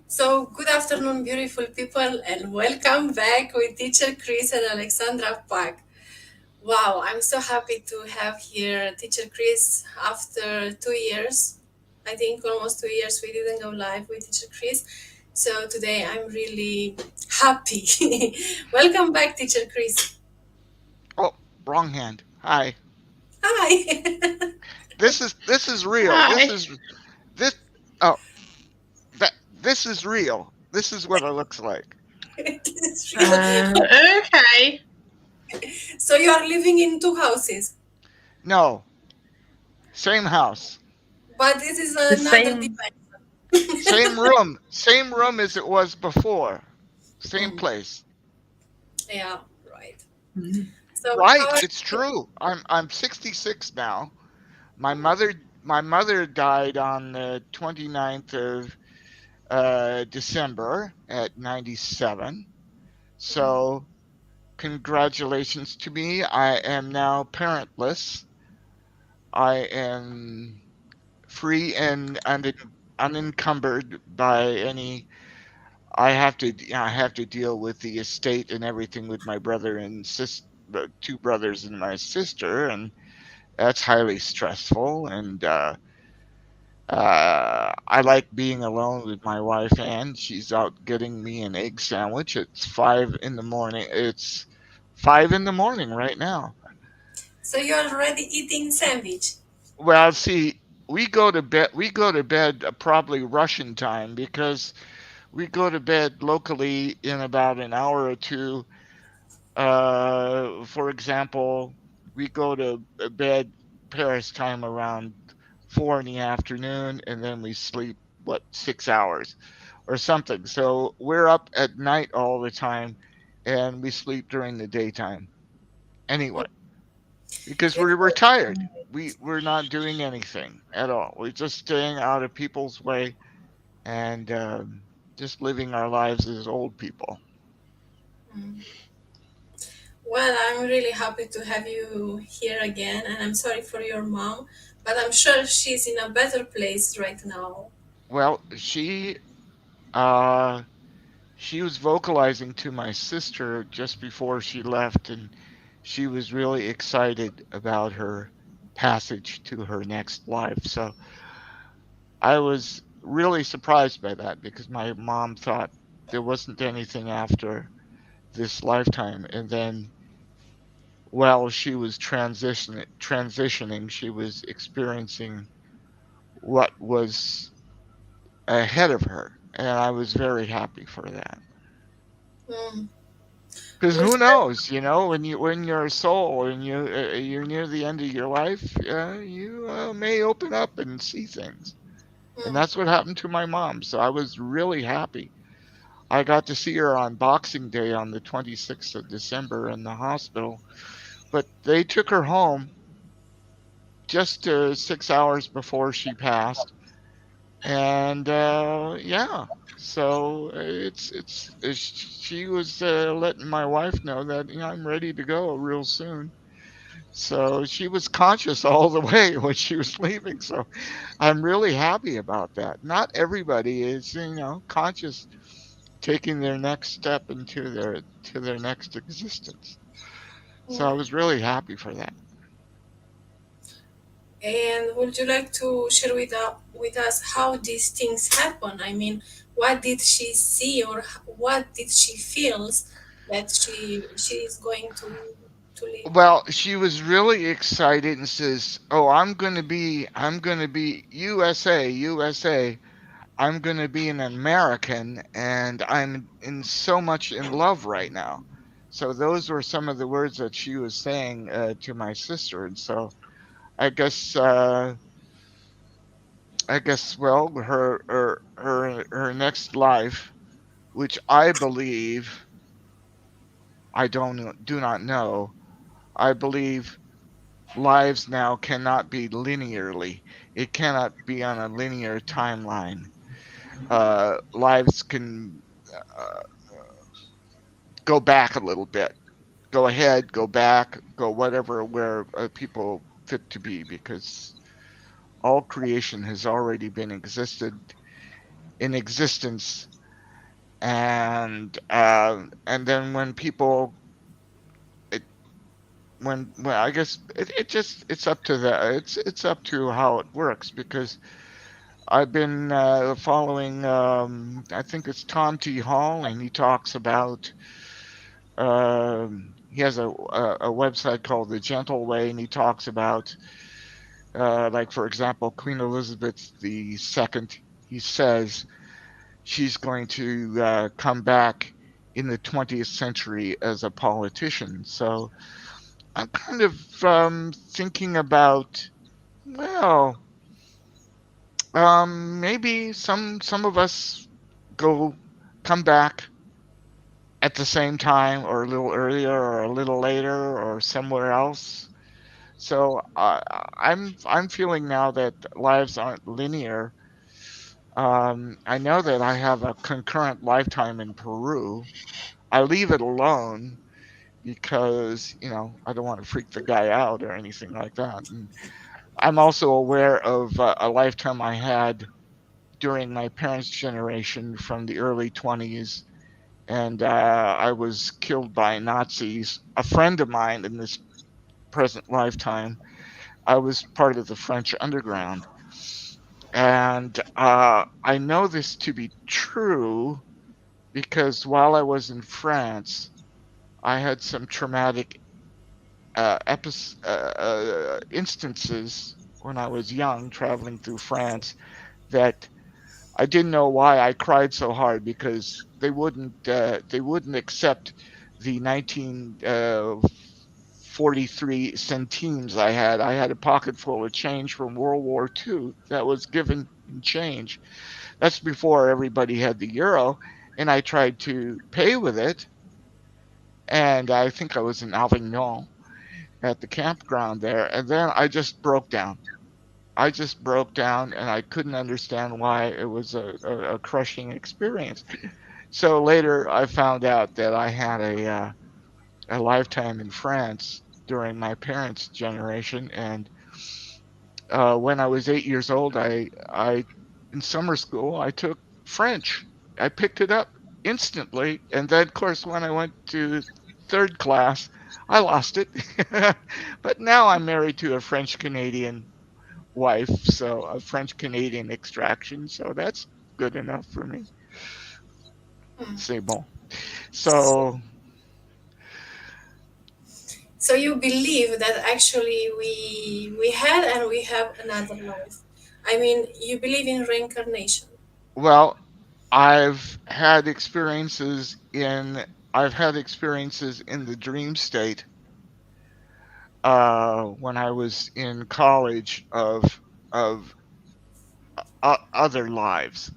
So, good afternoon, beautiful people, and welcome back with teacher Chris and Alexandra Pak. Wow, I'm so happy to have here teacher Chris after 2 years. I think almost 2 years we didn't go live with teacher Chris. So, today I'm really happy. Welcome back, teacher Chris. Oh, wrong hand. Hi. Hi. This is real. This Hi. is this oh this is real. This is what it looks like. This is real. Okay. So, you are living in two houses, No, same house. but this is The another same. Same dimension. room. Same room as it was before. Same Mm, place. yeah, right. Mhm. So, Right, how are it's you? true. I'm 66 now. My Mm, mother my mother died on the 29th of December at 97. mm. So, congratulations to me. I am now parentless. I am free and unencumbered by any. I have to deal with the estate and everything with my brother and the two brothers and my sister, and that's highly stressful. And I like being alone with my wife, and she's out getting me an egg sandwich. It's 5 in the morning. It's 5 in the morning right now. So you're already eating sandwich. Well, see, we go to bed. We go to bed probably Russian time because we go to bed locally in about an hour or two. For example, we go to bed Paris time around 4 in the afternoon, and then we sleep what 6 hours or something. So we're up at night all the time, and we sleep during the daytime Mm. anyway because It's we're good. retired. We're not doing anything at all. We're just staying out of people's way and just living our lives as old people. Mm. Well, I'm really happy to have you here again, and I'm sorry for your mom, but I'm sure she's in a better place right now. Well, uh, she was vocalizing to my sister just before she left, and she was really excited about her passage to her next life. So I was really surprised by that because my mom thought there wasn't anything after this lifetime. And then while she was transitioning, she was experiencing what was ahead of her, and I was very happy for that. Mm. Because Would who you knows, when you're a soul and you're near the end of your life, you may open up and see things, and mm. that's what happened to my mom. So I was really happy. I got to see her on Boxing Day on the 26th of December in the hospital, but they took her home just 6 hours before she passed, and yeah, so she was letting my wife know that I'm ready to go real soon. So she was conscious all the way when she was leaving. So I'm really happy about that. Not everybody is, conscious, taking their next step into their next existence. So I Mm. was really happy for that. And would you like to share with us how these things happen? I mean, what did she see, or what did she feels that she is going to live? Well, she was really excited and says, "Oh, I'm going to be USA, USA. I'm going to be an American, and I'm in so much in love right now." So those were some of the words that she was saying to my sister, and so I guess well, her next life, which I believe, I do not know. I believe lives now cannot be linearly. It cannot be on a linear timeline. Lives can uh, go back a little bit, go ahead, go back, go whatever where people fit to be, because all creation has already been existed in existence and then when people it, when I guess it just it's up to it's up to how it works because I've been following I think it's Tom T. Hall, and he talks about he has a website called The Gentle Way, and he talks about like for example Queen Elizabeth II. He says she's going to come back in the 20th century as a politician. So I'm kind of thinking about, well, maybe some of us go come back at the same time, or a little earlier, or a little later, or somewhere else. So I'm feeling now that lives aren't linear. I know that I have a concurrent lifetime in Peru. I leave it alone because, I don't want to freak the guy out or anything like that. And I'm also aware of a lifetime I had during my parents' generation from the early 20s, and I was killed by Nazis. A friend of mine in this present lifetime, I was part of the French underground. And I know this to be true because while I was in France, I had some traumatic instances when I was young traveling through France that I didn't know why I cried so hard because they wouldn't accept the 1943 centimes I had. I had a pocket full of change from World War II that was given in change. That's before everybody had the euro, and I tried to pay with it. And I think I was in Avignon at the campground there, and then I just broke down. I just broke down, and I couldn't understand why it was a crushing experience. So later, I found out that I had a lifetime in France during my parents' generation, and when I was 8 years old, I in summer school I took French. I picked it up instantly, and then, of course, when I went to third class, I lost it. But now I'm married to a French Canadian wife, so a French Canadian extraction, so that's good enough for me. Mm. C'est bon. So, So, so you believe that actually we had and we have another life. I mean, you believe in reincarnation. well, I've had experiences I've had experiences in the dream state when I was in college of other lives.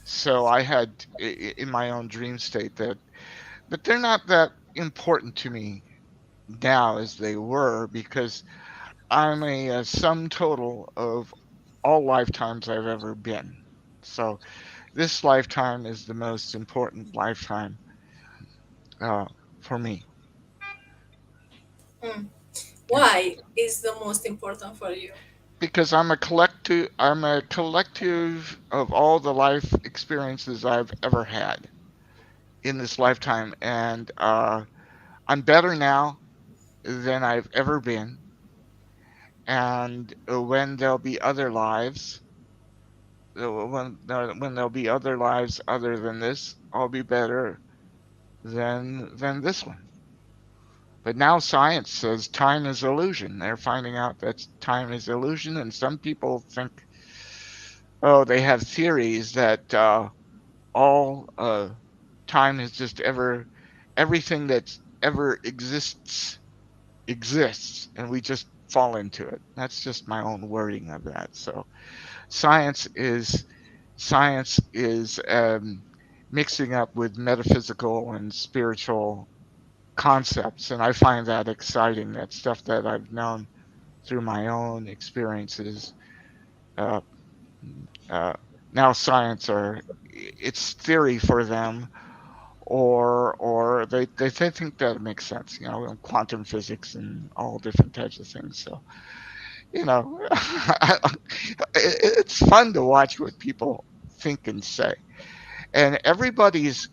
So I had in my own dream state that, but they're not that important to me now as they were because I'm a sum total of all lifetimes I've ever been. So this lifetime is the most important lifetime uh, for me Mm. Why is the most important for you? because I'm a collective of all the life experiences I've ever had in this lifetime, and I'm better now than I've ever been. And when there'll be other lives, when there'll be other lives other than this, I'll be better than this one. But now science says time is illusion. They're finding out that time is illusion, and some people think, oh, they have theories that all time is just everything that's ever exists, and we just fall into it. That's just my own wording of that. So science is science is mixing up with metaphysical and spiritual concepts, and I find that exciting. That stuff that I've known through my own experiences. Uh, uh, Now science are it's theory for them, or they think that it makes sense. Quantum physics and all different types of things. So it's fun to watch what people think and say. And everybody's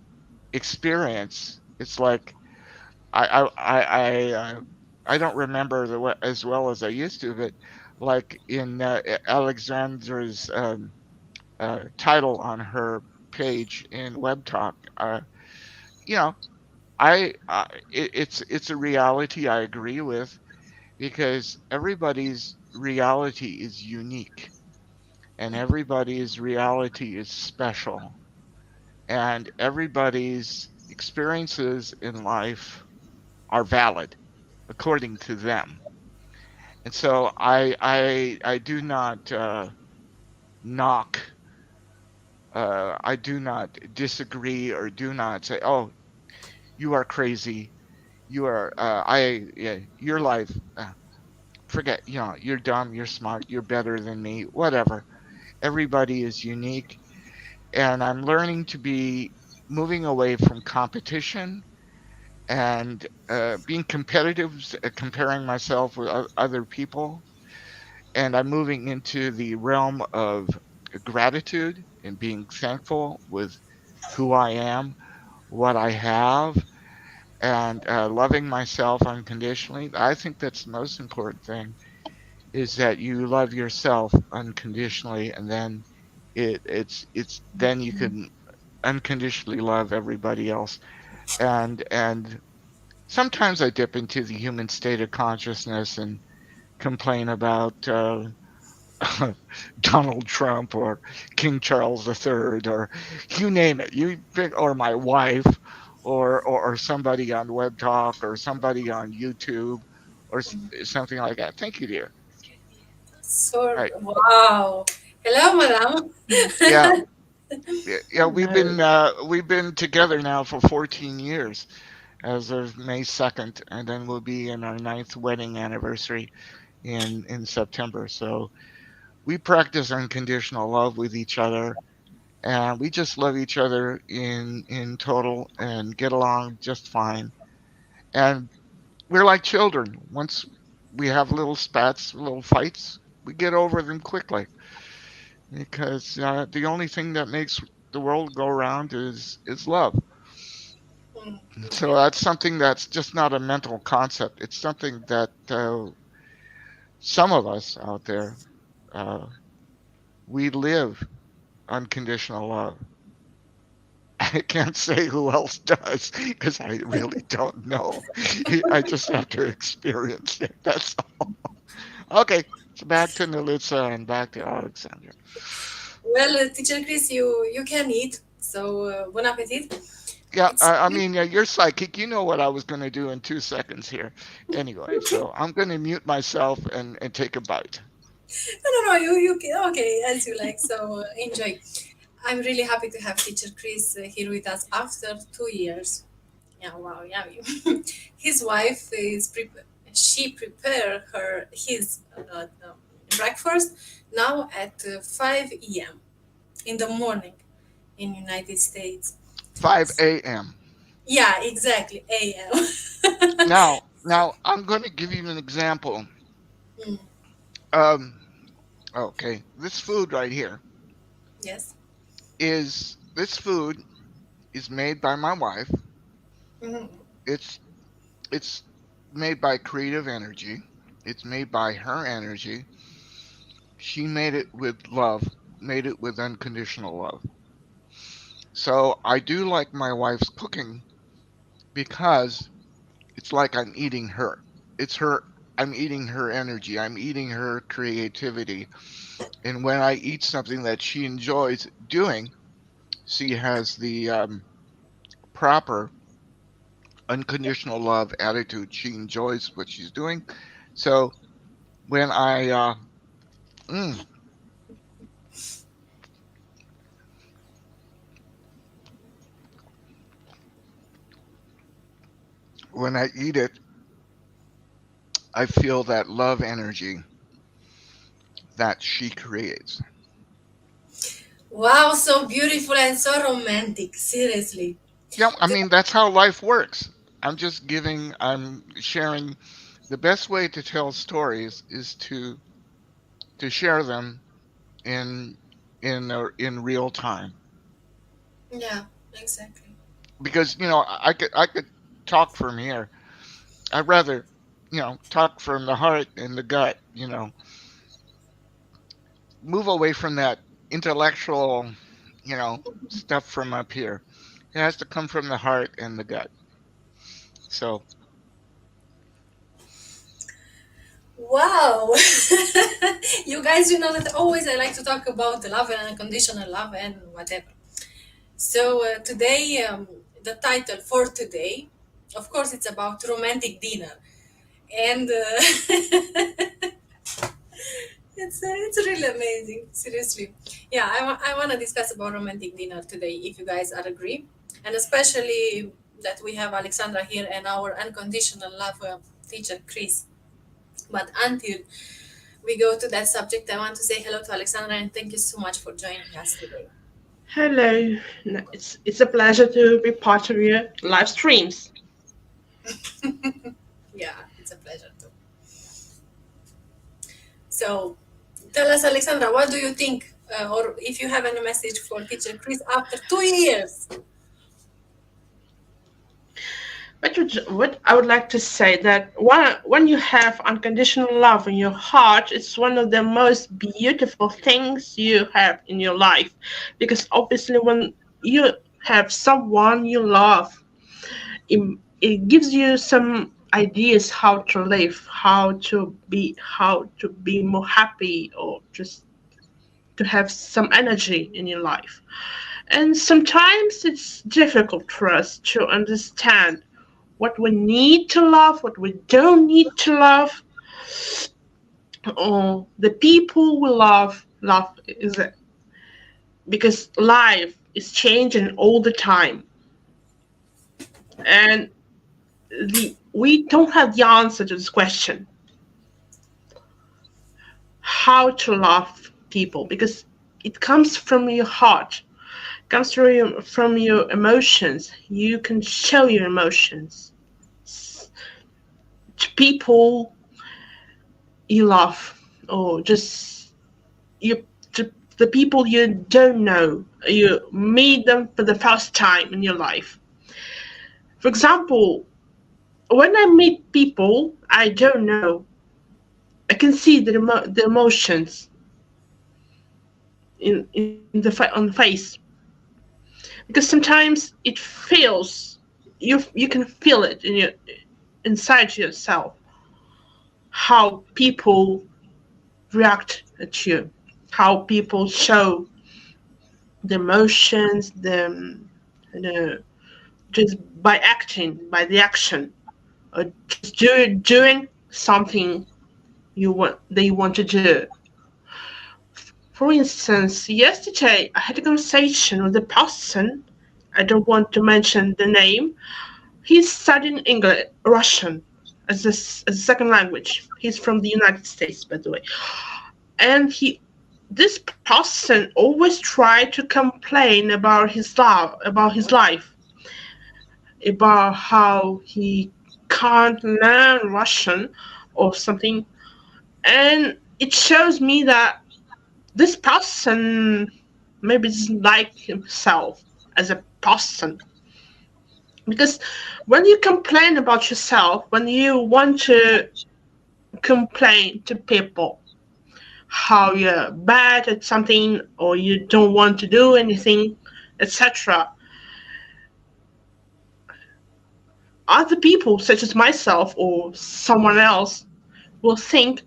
experience, it's like I don't remember as well as I used to, but like in Alexandra's title on her page in Web Talk, you know, it's a reality I agree with because everybody's reality is unique and everybody's reality is special and everybody's experiences in life are valid according to them. And so I do not knock, I do not disagree or do not say, oh, you are crazy, you are yeah, your life, forget, you're dumb, you're smart, you're better than me, whatever. Everybody is unique, and I'm learning to be moving away from competition and being competitive, comparing myself with other people, and I'm moving into the realm of gratitude and being thankful with who I am, what I have, and loving myself unconditionally. I think that's the most important thing is that you love yourself unconditionally, and then it's then you can unconditionally love everybody else. And sometimes I dip into the human state of consciousness and complain about Donald Trump or King Charles III or you name it. You pick, or my wife or somebody on Web Talk or somebody on YouTube or something like that. Thank you, dear. So, Right. wow. Hello, madam. Yeah. Yeah, No. we've been together now for 14 years as of May 2nd, and then we'll be in our ninth wedding anniversary in September. So we practice unconditional love with each other, and we just love each other in total and get along just fine. And we're like children. Once we have little spats, little fights, we get over them quickly because the only thing that makes the world go around is love. Mm, So that's something that's just not a mental concept. It's something that some of us out there, uh, we live unconditional love. I can't say who else does because I really don't know. I just have to experience it. That's all. Okay, so back to Nalitsa and back to Alexandra. well, teacher Chris, you can eat. So, bon appetit. Yeah, It's I mean, you're psychic. You know what I was going to do in 2 seconds here. Anyway, so I'm going to mute myself and take a bite. no. Okay, as you like. So, enjoy. I'm really happy to have teacher Chris here with us after 2 years. Yeah, wow, yeah. His wife she prepared her his breakfast now at 5 a.m. in the morning in United States. 5 a.m. Yeah, exactly, a.m. Now I'm going to give you an example. Mm, Um, okay, this food right here yes. this food is made by my wife. Mhm. It's it's made by creative energy. It's made by her energy. She made it with love, made it with unconditional love. So I do like my wife's cooking because it's like I'm eating her. It's her, I'm eating her energy. I'm eating her creativity. And when I eat something that she enjoys doing, she has the proper unconditional love attitude. She enjoys what she's doing. So when mm, when I eat it, I feel that love energy that she creates. Wow, so beautiful and so romantic. Seriously. Yeah, I mean that's how life works. I'm sharing the best way to tell stories is to share them in in real time. Yeah, exactly. Because I could talk from here. I'd rather talk from the heart and the gut. Move away from that intellectual stuff from up here. It has to come from the heart and the gut. So Wow. You guys, you know that always I like to talk about the love and unconditional love and whatever. So today, the title for today, of course, it's about romantic dinner, and it's really amazing. Seriously, yeah, I want to discuss about romantic dinner today, if you guys are agree, and especially that we have Alexandra here and our unconditional love teacher Chris. But until we go to that subject, I want to say hello to Alexandra and thank you so much for joining us today. Hello, it's a pleasure to be part of your live streams. Yeah, it's a pleasure too. So, tell us, Alexandra, what do you think, or if you have any message for teacher Chris after 2 years? What I would like to say that when you have unconditional love in your heart, it's one of the most beautiful things you have in your life, because obviously when you have someone you love, it, it gives you some ideas how to live, how to be more happy, or just to have some energy in your life. And sometimes it's difficult for us to understand what we need to love, what we don't need to love, or the people we love is it? Because life is changing all the time, and we don't have the answer to this question, how to love people, because it comes from your heart, comes from your emotions. You can show your emotions to people you love, or just you to the people you don't know. You meet them for the first time in your life. For example, when I meet people I don't know, I can see the emotions on the face, because sometimes it feels, you can feel it inside yourself, how people react at you, how people show the emotions, the just by acting, by the action, or just doing something they want to do. For instance, yesterday I had a conversation with a person. I don't want to mention the name. He's studying English, Russian, as a second language. He's from the United States, by the way. And this person always tried to complain about his life, about how he can't learn Russian or something. And it shows me that this person maybe doesn't like himself as a person. Because when you complain about yourself, when you want to complain to people how you're bad at something, or you don't want to do anything, etc., other people, such as myself or someone else, will think,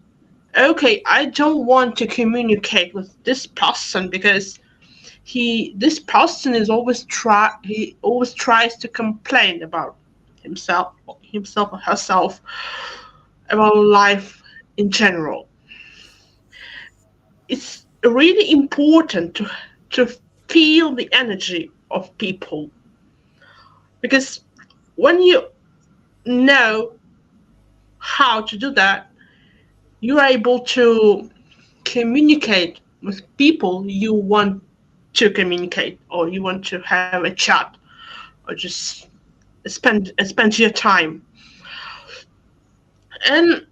okay, I don't want to communicate with this person, because this person is he always tries to complain about himself or herself, about life in general. It's really important to feel the energy of people, because when you know how to do that, you're able to communicate with people you want to communicate, or you want to have a chat, or just spend your time. And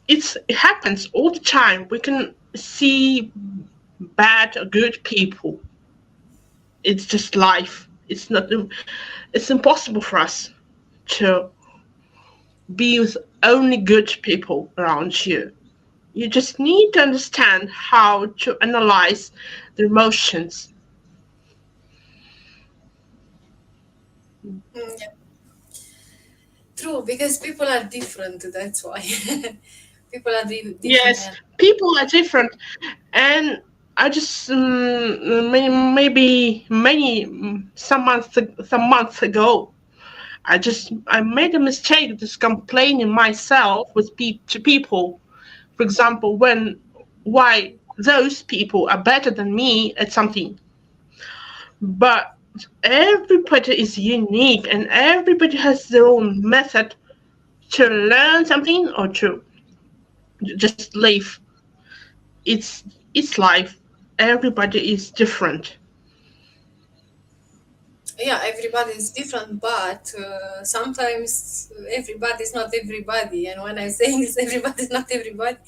it happens all the time. We can see bad or good people, It's just life. It's not. It's impossible for us to be with only good people around you. You just need to understand how to analyze the emotions. Mm, yeah. True, because people are different. That's why people are different, Yes, and people are different, and I just maybe many some months ago, I made a mistake just complaining myself with to people. For example, when why those people are better than me at something, but everybody is unique and everybody has their own method to learn something or to just live. It's life. Everybody is different. yeah, everybody is different, but sometimes everybody is not everybody. And when I say this, everybody is not everybody,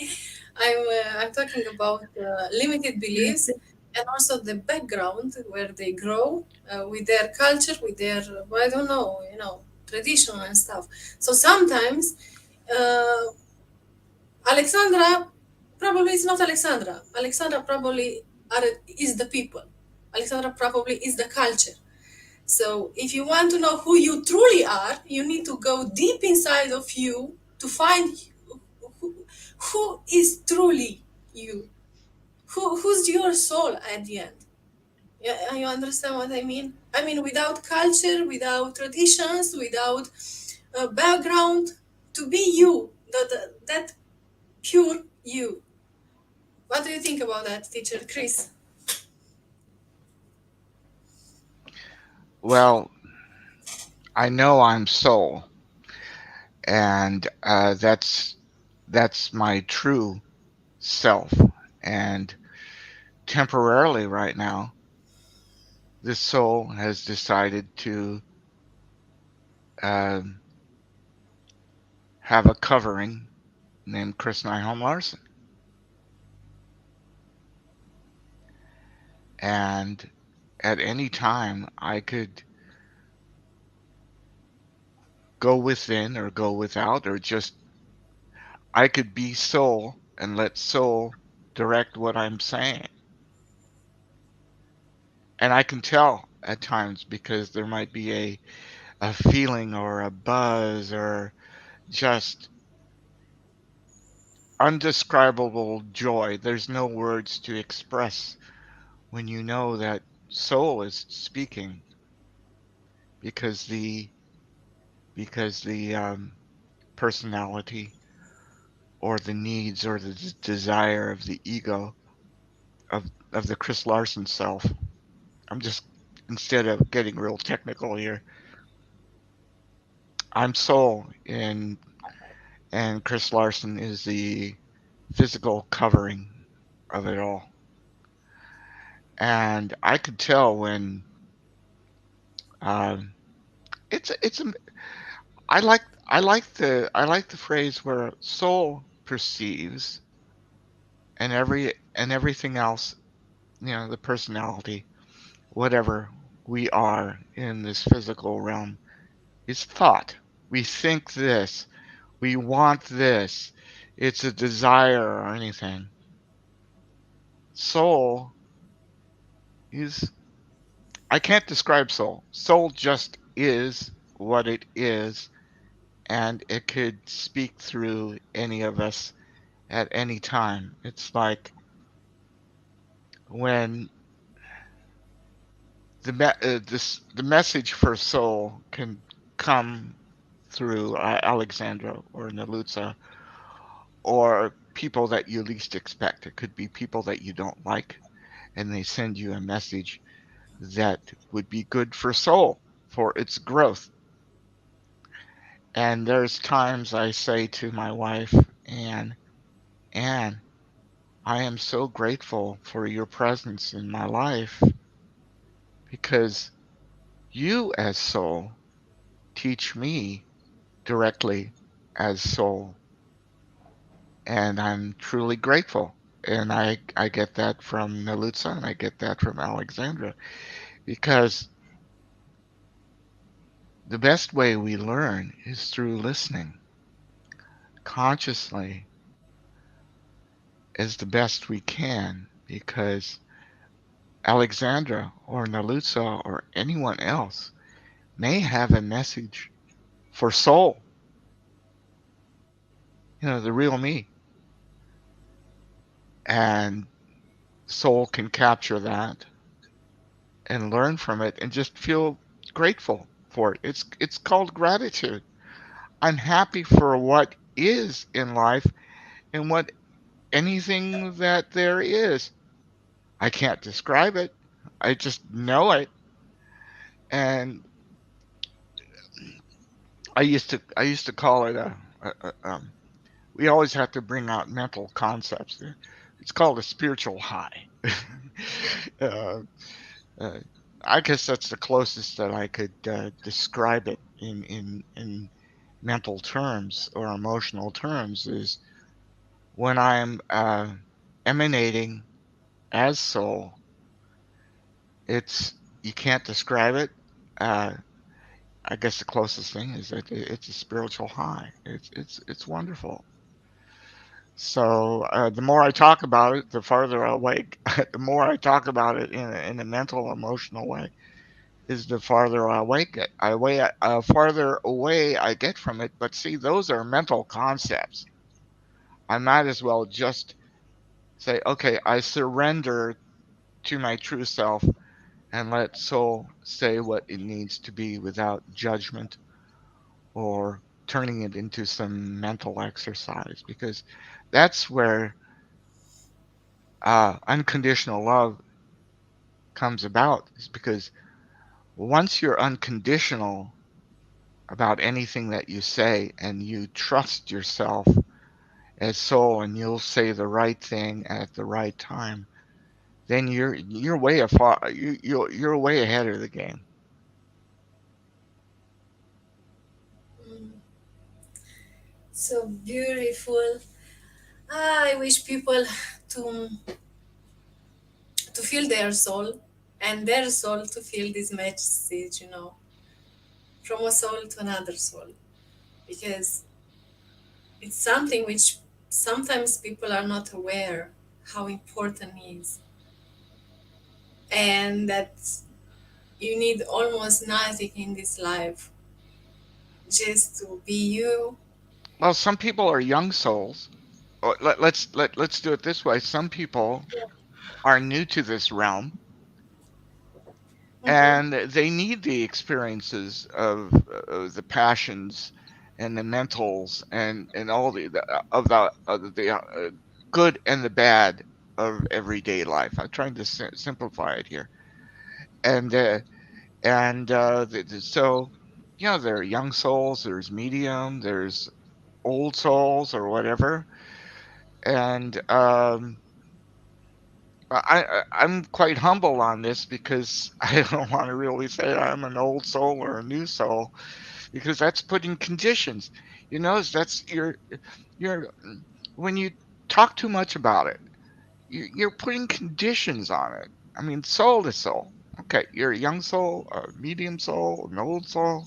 I'm talking about limited beliefs and also the background where they grow with their culture, with their I don't know, tradition and stuff. So sometimes uh, Alexandra probably is not Alexandra. Alexandra probably is the people. Alexandra probably is the culture. So, if you want to know who you truly are, you need to go deep inside of you to find who, who is truly you. Who's your soul at the end? Yeah, you understand what I mean? I mean, without culture, without traditions, without background, to be you, that pure you. What do you think about that, teacher Chris? Well, I know I'm soul, and that's my true self. And temporarily, right now, this soul has decided to um have a covering named Chris Nyholm Larson, and at any time I could go within or go without, or just I could be soul and let soul direct what I'm saying. And I can tell at times because there might be a feeling or a buzz or just undescribable joy. There's no words to express when you know that soul is speaking, because the personality or the needs or the desire of the ego of the Chris Larson self. I'm just, instead of getting real technical here, I'm soul, and Chris Larson is the physical covering of it all. And I could tell when um, it's I like I like the phrase where soul perceives, and everything else, the personality, whatever we are in this physical realm, is thought. We think this, we want this, it's a desire or anything. Soul is, I can't describe soul. Soul just is what it is, and it could speak through any of us at any time. It's like when the message for soul can come through Alexandra or Nalutsa, or people that you least expect. It could be people that you don't like, and they send you a message that would be good for soul, for its growth. And there's times I say to my wife, Anne, I am so grateful for your presence in my life, because you as soul teach me directly as soul. And I'm truly grateful. And I get that from Nalutsa, and I get that from Alexandra. because the best way we learn is through listening consciously as the best we can, because Alexandra or Nalutsa or anyone else may have a message for soul, the real me. And soul can capture that and learn from it and just feel grateful for it. It's called gratitude. I'm happy for what is in life and what anything that there is. I can't describe it. I just know it. And I used to call it we always have to bring out mental concepts. It's called a spiritual high. uh, uh, I guess that's the closest that I could describe it in mental terms or emotional terms, is when I'm emanating as soul. It's You can't describe it. Uh, I guess the closest thing is that it's a spiritual high. It's wonderful. So the more I talk about it, the farther away. The more I talk about it in a mental, emotional way, is the farther farther away I get from it. But see, those are mental concepts. I might as well just say, okay, I surrender to my true self and let soul say what it needs to be without judgment or turning it into some mental exercise, because that's where unconditional love comes about, is because once you're unconditional about anything that you say and you trust yourself as soul and you'll say the right thing at the right time, then you're way ahead of the game. Mm, so beautiful. I wish people to to feel their soul, and their soul to feel this message, from a soul to another soul, because it's something which sometimes people are not aware how important it is, and that you need almost nothing in this life just to be you. Well, some people are young souls. Let's do it this way. Some people are new to this realm Mm-hmm. and they need the experiences of the passions and the mentals and all the good and the bad of everyday life. I'm trying to simplify it here, and so there are young souls, there's medium, there's old souls or whatever, and I'm quite humble on this because I don't want to really say I'm an old soul or a new soul, because that's putting conditions. That's you're when you talk too much about it, you're putting conditions on it. I mean, soul to soul. Okay, you're a young soul, a medium soul, an old soul.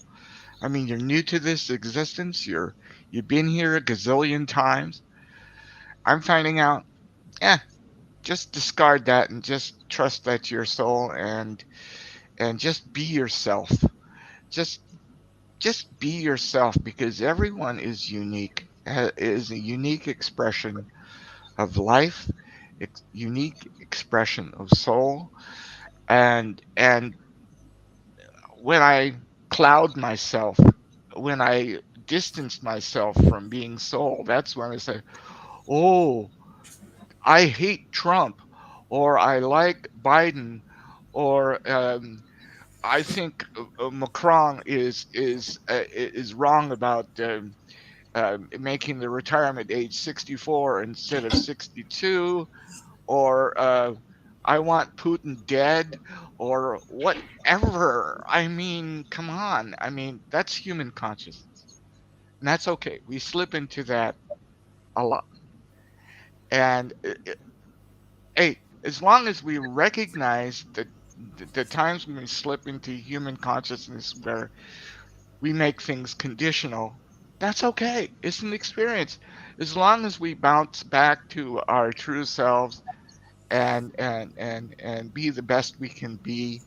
I mean, you're new to this existence. You've been here a gazillion times. I'm finding out. Yeah, just discard that and just trust that your soul, and just be yourself. Just just be yourself, because everyone is unique. Is a unique expression of life, unique expression of soul, and when I cloud myself, when I distance myself from being soul, that's when I say, "Oh, I hate Trump," or "I like Biden," or "I think Macron is wrong about making the retirement age 64 instead of 62," or "I want Putin dead," or whatever. I mean, come on. I mean, that's human consciousness, and that's okay. We slip into that a lot, and hey, as long as we recognize the times when we slip into human consciousness where we make things conditional, that's okay. It's an experience. As long as we bounce back to our true selves and be the best we can be.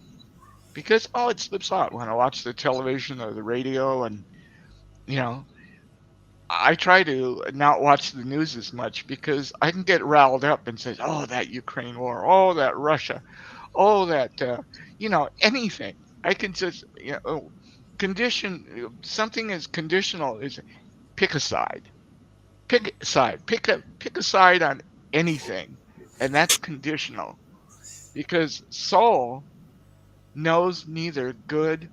Because it slips out when I watch the television or the radio, and you know, I try to not watch the news as much because I can get riled up and say, "Oh, that Ukraine war, oh, that Russia, oh, that anything." I can just condition something is conditional is pick a side, pick a side, pick a side on anything, and that's conditional because soul knows neither good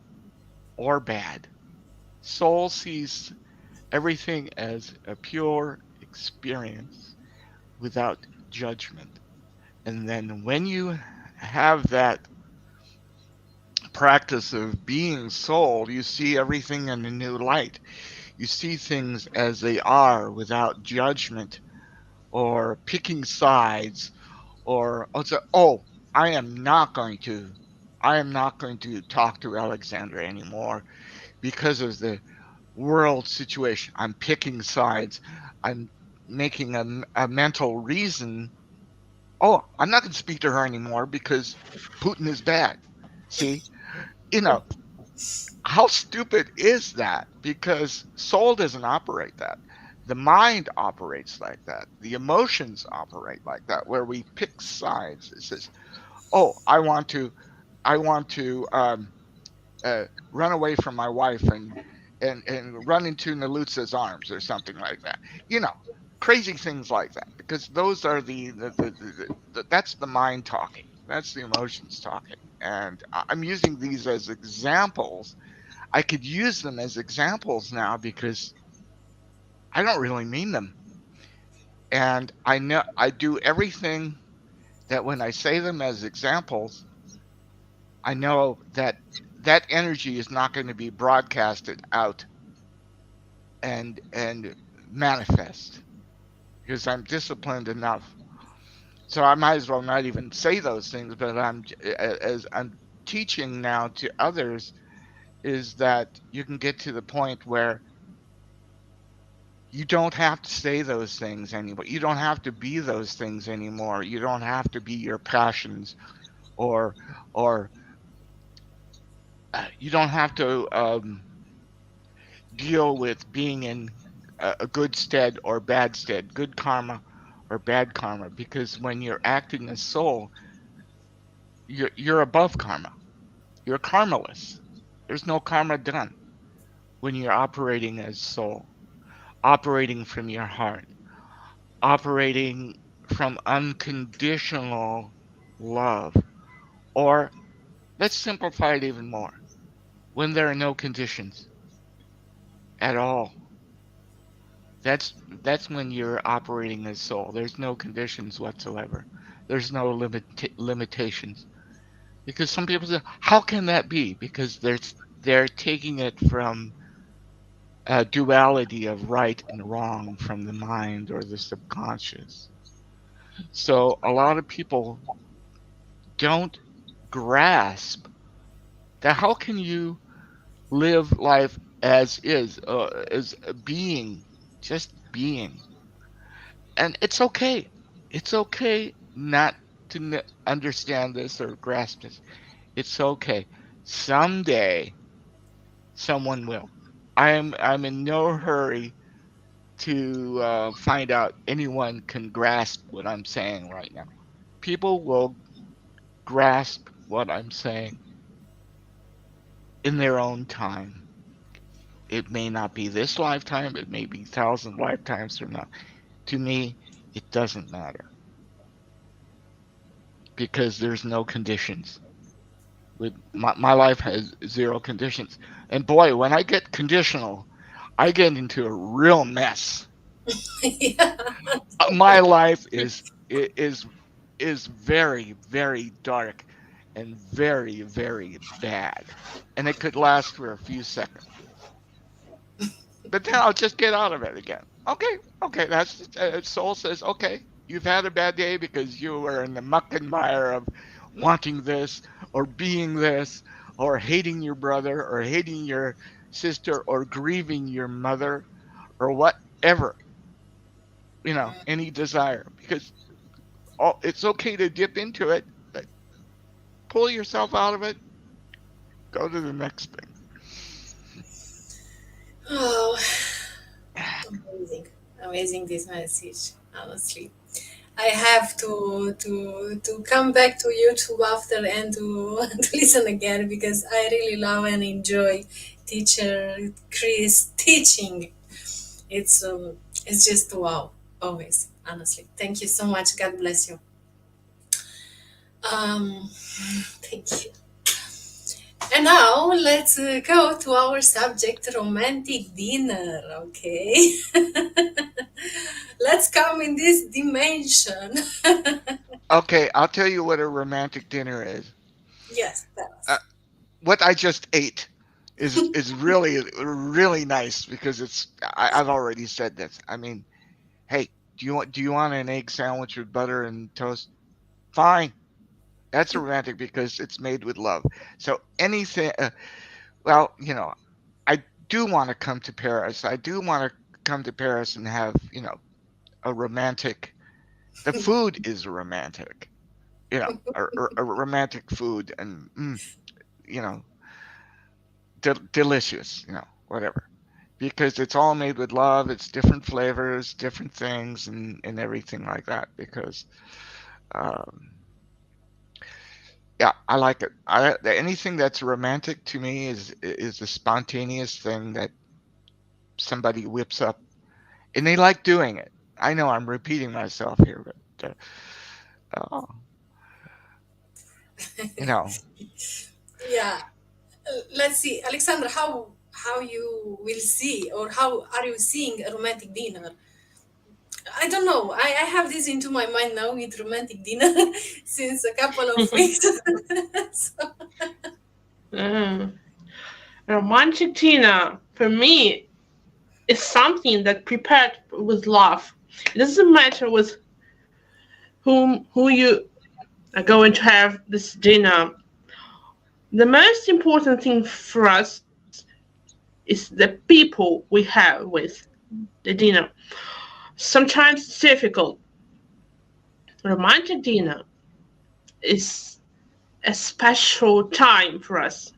or bad. Soul sees everything as a pure experience without judgment. And then when you have that practice of being soul, you see everything in a new light. You see things as they are without judgment or picking sides or I am not going to talk to Alexandra anymore because of the world situation. I'm picking sides. I'm making a mental reason. Oh, I'm not going to speak to her anymore because Putin is bad. See, you know, how stupid is that? Because soul doesn't operate that. The mind operates like that. The emotions operate like that, where we pick sides. It says, "Oh, I want to run away from my wife and run into Nalutza's arms or something like that." You know, crazy things like that. Because those are that's the mind talking. That's the emotions talking. And I'm using these as examples. I could use them as examples now because I don't really mean them. And I know I do everything that when I say them as examples, I know that that energy is not going to be broadcasted out and manifest because I'm disciplined enough. So I might as well not even say those things, but as I'm teaching now to others is that you can get to the point where you don't have to say those things anymore. You don't have to be those things anymore. You don't have to be your passions or or you don't have to deal with being in a good stead or bad stead, good karma or bad karma, because when you're acting as soul, you're above karma. You're karmaless. There's no karma done when you're operating as soul, operating from your heart, operating from unconditional love. Or let's simplify it even more. When there are no conditions at all, that's when you're operating as soul. There's no conditions whatsoever. There's no limitations. Because some people say, "How can that be?" Because they're taking it from a duality of right and wrong from the mind or the subconscious. So a lot of people don't grasp that how can you live life as is, as a being, just being. And it's okay. It's okay not to understand this or grasp this. It's okay. Someday someone will. I'm in no hurry to find out anyone can grasp what I'm saying right now. People will grasp what I'm saying in their own time. It may not be this lifetime, it may be 1,000 lifetimes from now. To me, it doesn't matter because there's no conditions. With my life has zero conditions. And boy, when I get conditional, I get into a real mess. Yeah. My life is very very dark and very very bad, and it could last for a few seconds. But then I'll just get out of it again. Okay, okay, that's soul says, okay, you've had a bad day because you were in the muck and mire of wanting this or being this or hating your brother or hating your sister or grieving your mother or whatever, any desire, because it's okay to dip into it, but pull yourself out of it, go to the next thing. Oh, amazing, amazing this message. Honestly, I have to come back to YouTube after and to, to listen again because I really love and enjoy teacher Chris teaching. It's just wow, always. Honestly, thank you so much. God bless you. Thank you. And now let's go to our subject, romantic dinner. Okay, let's come in this dimension. Okay, I'll tell you what a romantic dinner is. Yes, tell Uh, us. what I just ate is really really nice because I've already said this. I mean, hey, do you want an egg sandwich with butter and toast? Fine. That's romantic because it's made with love. So anything, well, I do want to come to Paris. I do want to come to Paris and have, a romantic. The food is romantic, a romantic food, and you know, delicious, whatever. Because it's all made with love. It's different flavors, different things, and everything like that. Because um, yeah, I like it. Anything that's romantic to me is a spontaneous thing that somebody whips up, and they like doing it. I know I'm repeating myself here, but uh, you know, Yeah, let's see, Alexandra, how you will see or how are you seeing a romantic dinner? I don't know. I have this into my mind now with romantic dinner since a couple of weeks. So, Mm. Romantic dinner for me is something that prepared with love. It doesn't matter with who you are going to have this dinner. The most important thing for us is the people we have with the dinner. Sometimes it's difficult. Romantic dinner is a special time for us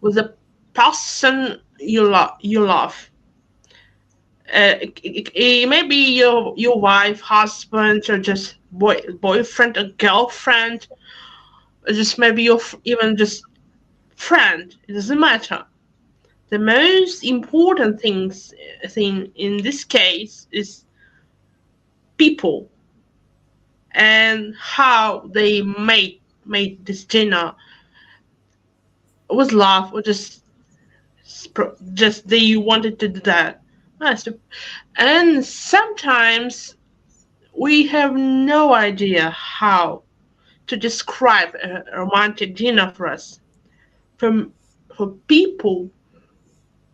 with the person you love. It may be your wife, husband, or just boyfriend or girlfriend, or just maybe even just friend. It doesn't matter. The most important thing in this case is people and how they made this dinner with love or just they wanted to do that. And sometimes we have no idea how to describe a romantic dinner for us from for people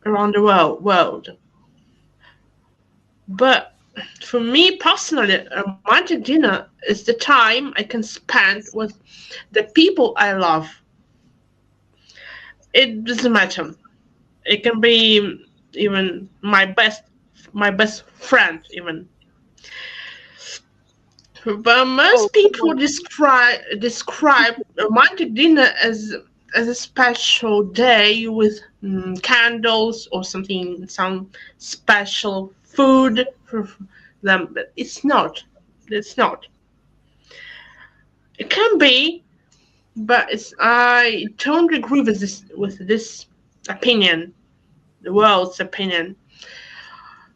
around the world. But for me personally, a romantic dinner is the time I can spend with the people I love. It doesn't matter. It can be even my best friend even. But oh, most people describe romantic dinner as a special day with candles or some special food for them. But it's not. It's not. It can be, but I don't agree with this opinion, the world's opinion.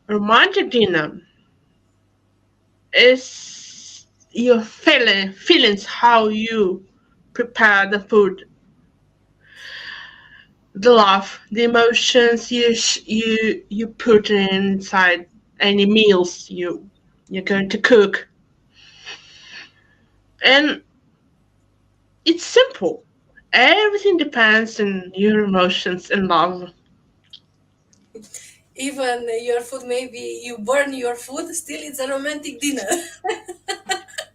Romantic dinner is your feelings how you prepare the food, the love, the emotions you put inside any meals you're going to cook, and it's simple. Everything depends on your emotions and love. even your food, maybe you burn your food, still it's a romantic dinner.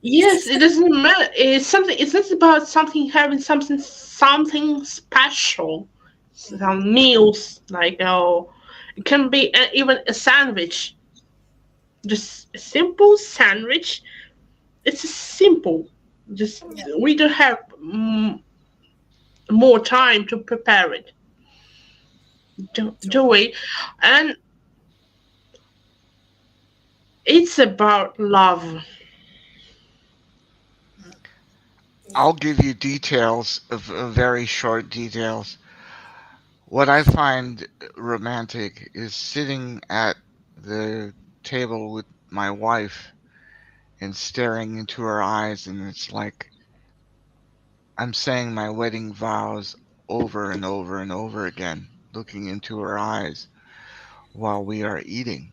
Yes, it doesn't matter. It's something. It's not about something having something special. Some meals like it can be even a sandwich. Just a simple sandwich. It's simple. Just Yeah. we don't have more time to prepare it. True. Do it, and it's about love. Yeah. I'll give you details of very short details. What I find romantic is sitting at the table with my wife and staring into her eyes, and it's like I'm saying my wedding vows over and over and over again, looking into her eyes while we are eating.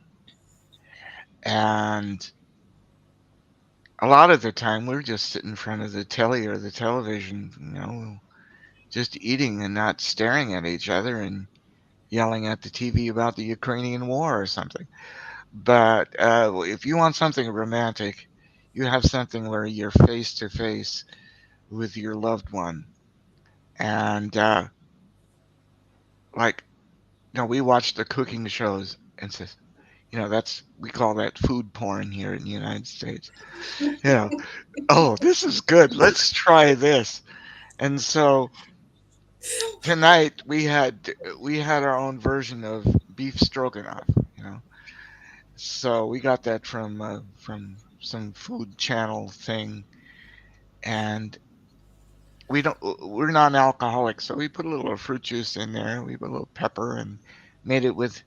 And a lot of the time, we're just sitting in front of the telly or the television, just eating and not staring at each other and yelling at the TV about the Ukrainian war or something. But if you want something romantic, you have something where you're face to face with your loved one. And like, we watch the cooking shows and says, we call that food porn here in the United States. You know, oh, this is good. Let's try this. And so tonight we had our own version of beef stroganoff. You know, so we got that from some food channel thing, and we're non-alcoholic, so we put a little fruit juice in there. We put a little pepper and made it with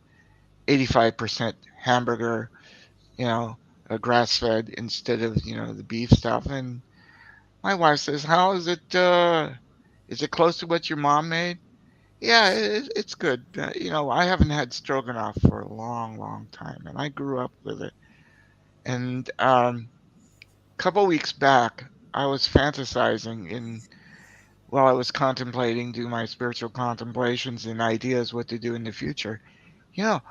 85% hamburger, you know, a grass-fed instead of the beef stuff. And my wife says, "How is it? Is it close to what your mom made?" Yeah, it's good. I haven't had stroganoff for a long, long time, and I grew up with it. And a couple weeks back, I was fantasizing while I was contemplating, do my spiritual contemplations and ideas what to do in the future. You know,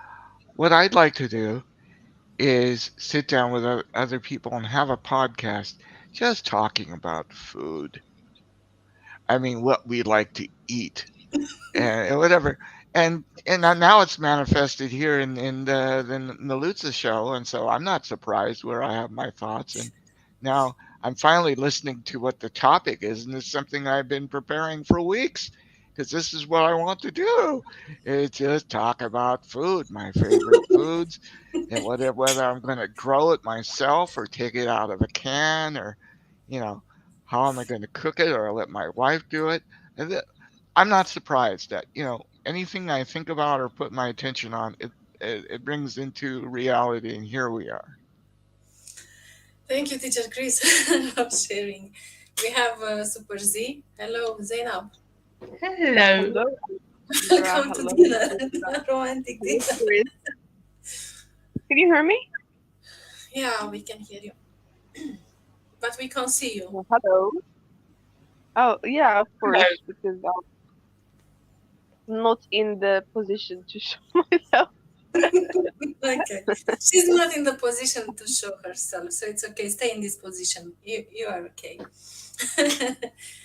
what I'd like to do is sit down with other people and have a podcast just talking about food. I mean, what we like to eat and whatever. And now it's manifested here in the Lutza show, and so I'm not surprised where I have my thoughts. And now I'm finally listening to what the topic is, and it's something I've been preparing for weeks because this is what I want to do. It's just talk about food, my favorite foods, and whether I'm going to grow it myself or take it out of a can, or you know how am I going to cook it, or let my wife do it. And I'm not surprised that anything I think about or put my attention on, it brings into reality, and here we are. Thank you, Teacher Chris, for sharing. We have Super Z. Hello, Zainab. Hello. Hello, Sandra. Welcome to Hello, dinner, Krista. romantic Hello, dinner. Chris. Can you hear me? Yeah, we can hear you, but we can't see you. Hello. Oh, yeah, of Hello. course, because I'm not in the position to show myself. Okay, she's not in the position to show herself, so it's okay. Stay in this position. You are okay. Yeah.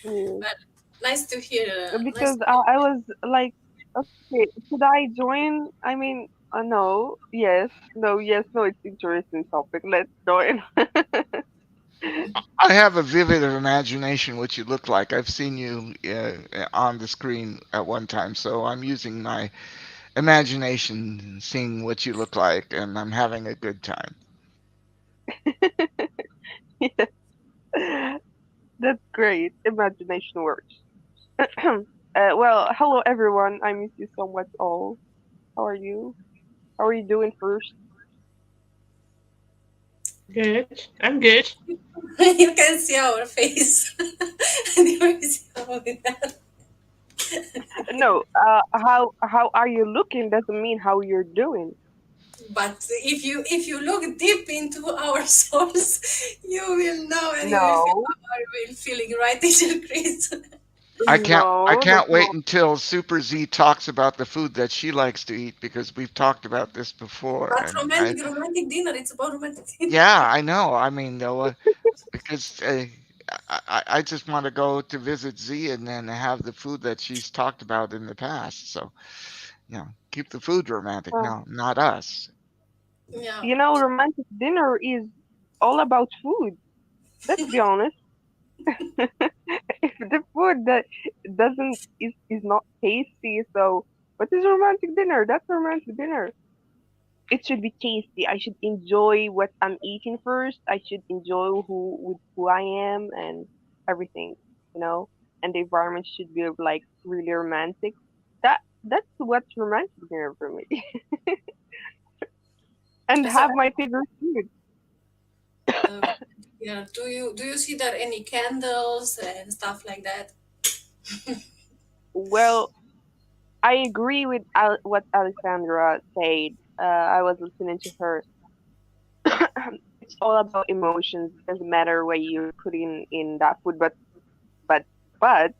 Well, nice to hear. Nice Because to hear. I was like, okay, should I join? I mean, no, yes, no, yes, no, it's interesting topic. Let's join. I have a vivid imagination what you look like. I've seen you on the screen at one time, so I'm using my imagination and seeing what you look like, and I'm having a good time. That's great. Imagination works. Well, hello everyone. I miss you so much all. How are you? How are you doing first? Good. I'm good. You can see our face. And you see how we are. No, how are you looking doesn't mean how you're doing. But if you look deep into our souls, you will know and you will feel No, how we will feeling, right, Teacher Chris? I can't I no, that's can't wait not. until Super Z talks about the food that she likes to eat because we've talked about this before. But And romantic dinner, it's about romantic dinner. yeah, I know. I mean, because I just want to go to visit Z and then have the food that she's talked about in the past. So, keep the food romantic. Uh, No, not us. Yeah. romantic dinner is all about food. Let's be honest. If the food that doesn't is not tasty, so what is romantic dinner? That's romantic dinner. It should be tasty. I should enjoy what I'm eating first. I should enjoy who I am and everything, you know. And the environment should be like really romantic. That's what's romantic dinner for me. And So, have my favorite food. uh, yeah, do you see there any candles and stuff like that? Well, I agree with what Alexandra said. I was listening to her. It's all about emotions. It doesn't matter what you're putting in that food, but but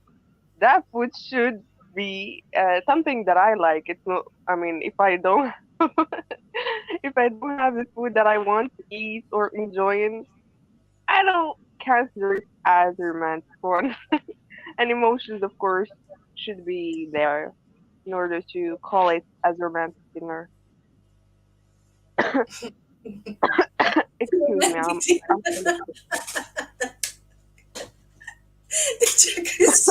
that food should be something that I like. It's not. I mean, if I don't, if I don't have the food that I want to eat or enjoying, I don't consider it as a romantic one. And emotions, of course, should be there in order to call it as romantic dinner. Excuse me, Romantic I'm dinner. Teacher Chris,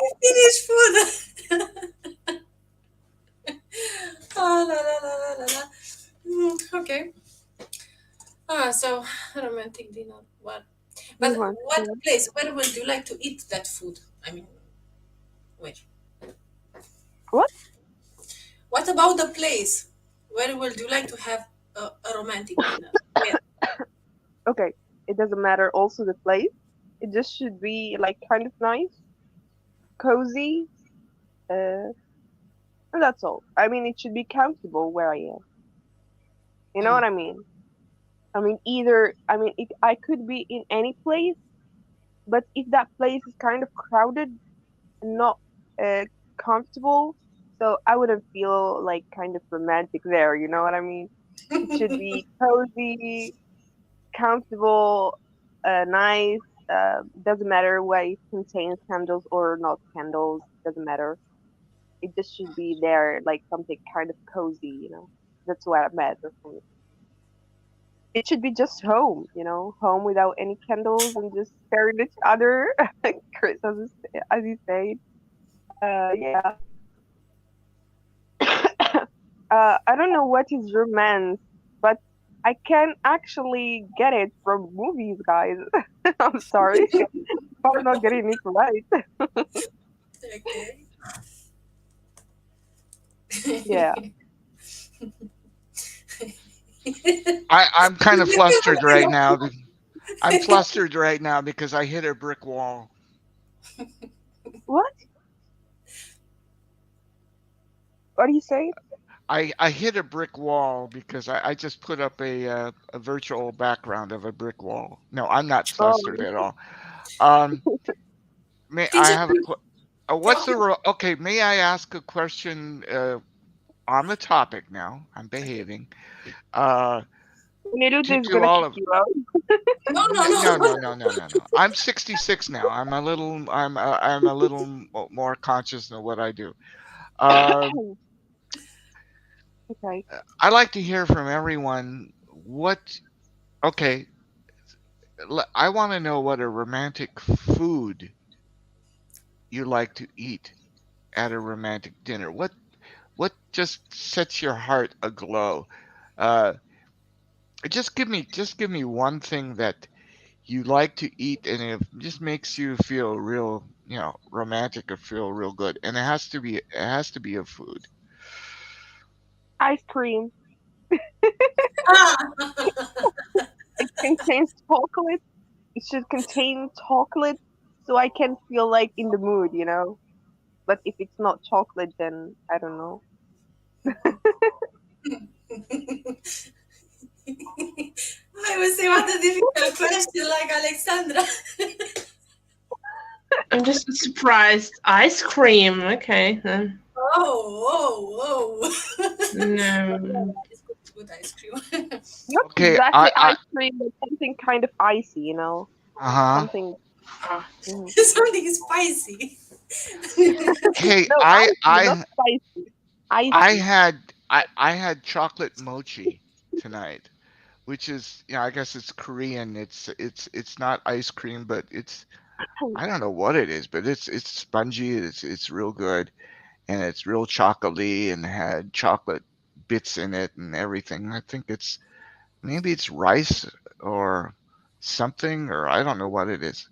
you finish food. Oh, la la la la la la. Okay. So romantic dinner. What? But move on. what place? Where would you like to eat that food? I mean, wait. What? What about the place? Where would you like to have a romantic dinner? Where? Okay, it doesn't matter. Also, the place. It just should be like kind of nice, cozy, and that's all. I mean, it should be comfortable where I am. You know what Mm. I mean? I mean, either. I mean, I could be in any place, but if that place is kind of crowded and not uh, comfortable, so I wouldn't feel like kind of romantic there. You know what I mean? It should be cozy, comfortable, nice. Doesn't matter what it contains, candles or not candles. Doesn't matter. It just should be there, like something kind of cozy. That's what matters for me. It should be just home. Home without any candles and just staring at each other. Chris, as you said. Yeah. I don't know what is romance, but I can actually get it from movies, guys. I'm sorry if I'm not getting it right. Okay. Yeah. I'm kind of flustered right now. I'm flustered right now because I hit a brick wall. What? What do you say? I hit a brick wall because I just put up a virtual background of a brick wall. No, I'm not Oh, flustered at all. Um, may I Teacher have Chris, what's the okay? May I ask a question on the topic now? I'm behaving. Uh, Neruda is to gonna all kick of you out. no, no, no, no. no, no, no, no, no. I'm 66 now. I'm a little more conscious of what I do. Uh, Okay. I like to hear from everyone what. Okay, I want to know what a romantic food you like to eat at a romantic dinner. What just sets your heart aglow? Uh, just give me one thing that you like to eat and it just makes you feel real, romantic or feel real good. And it has to be a food. Ice cream. Ah. It contains chocolate. It should contain chocolate so I can feel like in the mood. But if it's not chocolate, then I don't know. I would say what a difficult question, like Alexandra. I'm just surprised. Ice cream. Okay. Oh, whoa, whoa. No. It's good ice cream. Not Okay, exactly ice cream, but something kind of icy. Uh-huh. Something. Uh, Mhm. Something spicy. Hey, No, I icy, not I spicy. I Icy. had I had chocolate mochi tonight, which is, I guess it's Korean. It's not ice cream, but I don't know what it is, but it's spongy. It's real good, and it's real chocolatey and had chocolate bits in it and everything. I think maybe it's rice or something, or I don't know what it is.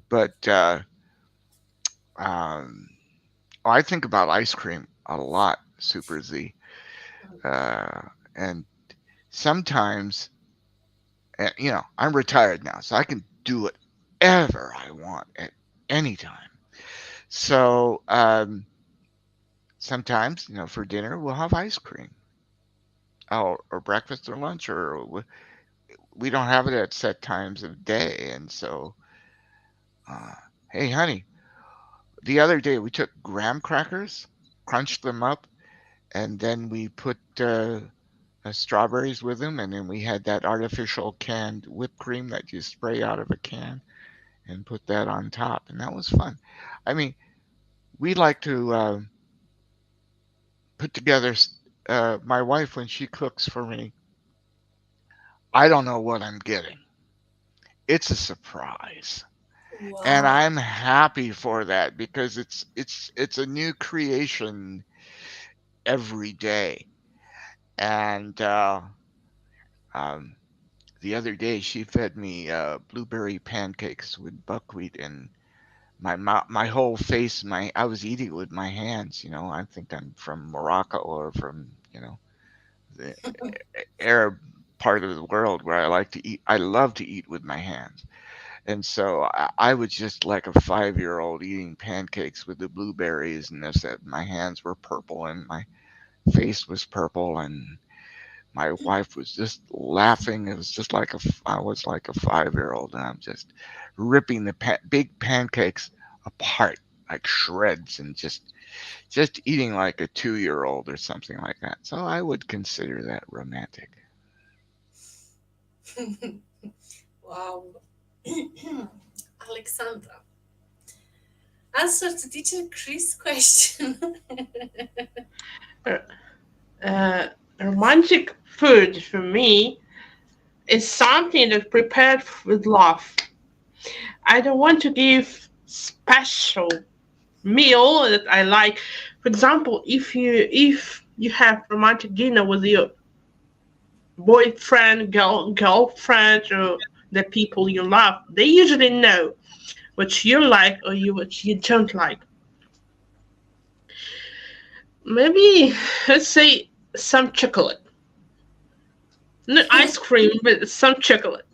But um, I think about ice cream a lot, Super Z. Uh, and sometimes, I'm retired now, so I can do whatever I want at any time. So sometimes, for dinner, we'll have ice cream, or breakfast or lunch, or we don't have it at set times of day. And so, uh, hey, honey, the other day we took graham crackers, crunched them up, and then we put strawberries with them, and then we had that artificial canned whipped cream that you spray out of a can and put that on top, and that was fun. I mean, we like to put together. My wife, when she cooks for me, I don't know what I'm getting. It's a surprise, and Wow. I'm happy for that because it's a new creation every day. And um, the other day, she fed me blueberry pancakes with buckwheat, and my whole face, my I was eating with my hands. I think I'm from Morocco or from the Arab part of the world where I like to eat. I love to eat with my hands, and so I was just like a 5-year old eating pancakes with the blueberries, and this that my hands were purple and my face was purple, and my wife was just laughing. It was just like I was like a 5-year old, and I'm just ripping the big pancakes apart like shreds, and just eating like a 2-year old or something like that. So I would consider that romantic. Wow. Alexandra, answer to teacher Chris' question. uh, uh, romantic food for me is something that's prepared with love. I don't want to give special meal that I like. For example, if you have romantic dinner with your boyfriend, girlfriend, or the people you love, they usually know what you like or what you don't like. Maybe let's say some chocolate, not ice cream, but some chocolate.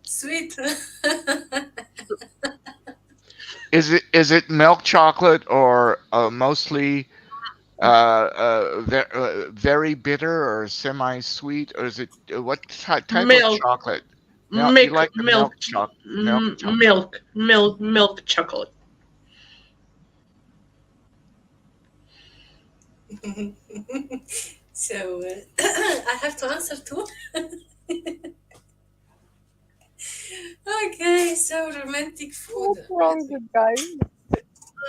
Sweet. Is it milk chocolate or mostly very bitter or semi-sweet, or is it what type of Milk, chocolate? Milk. You milk, like the milk, milk chocolate. milk chocolate. So I have to answer too. Okay, so romantic food. What's wrong, you guys?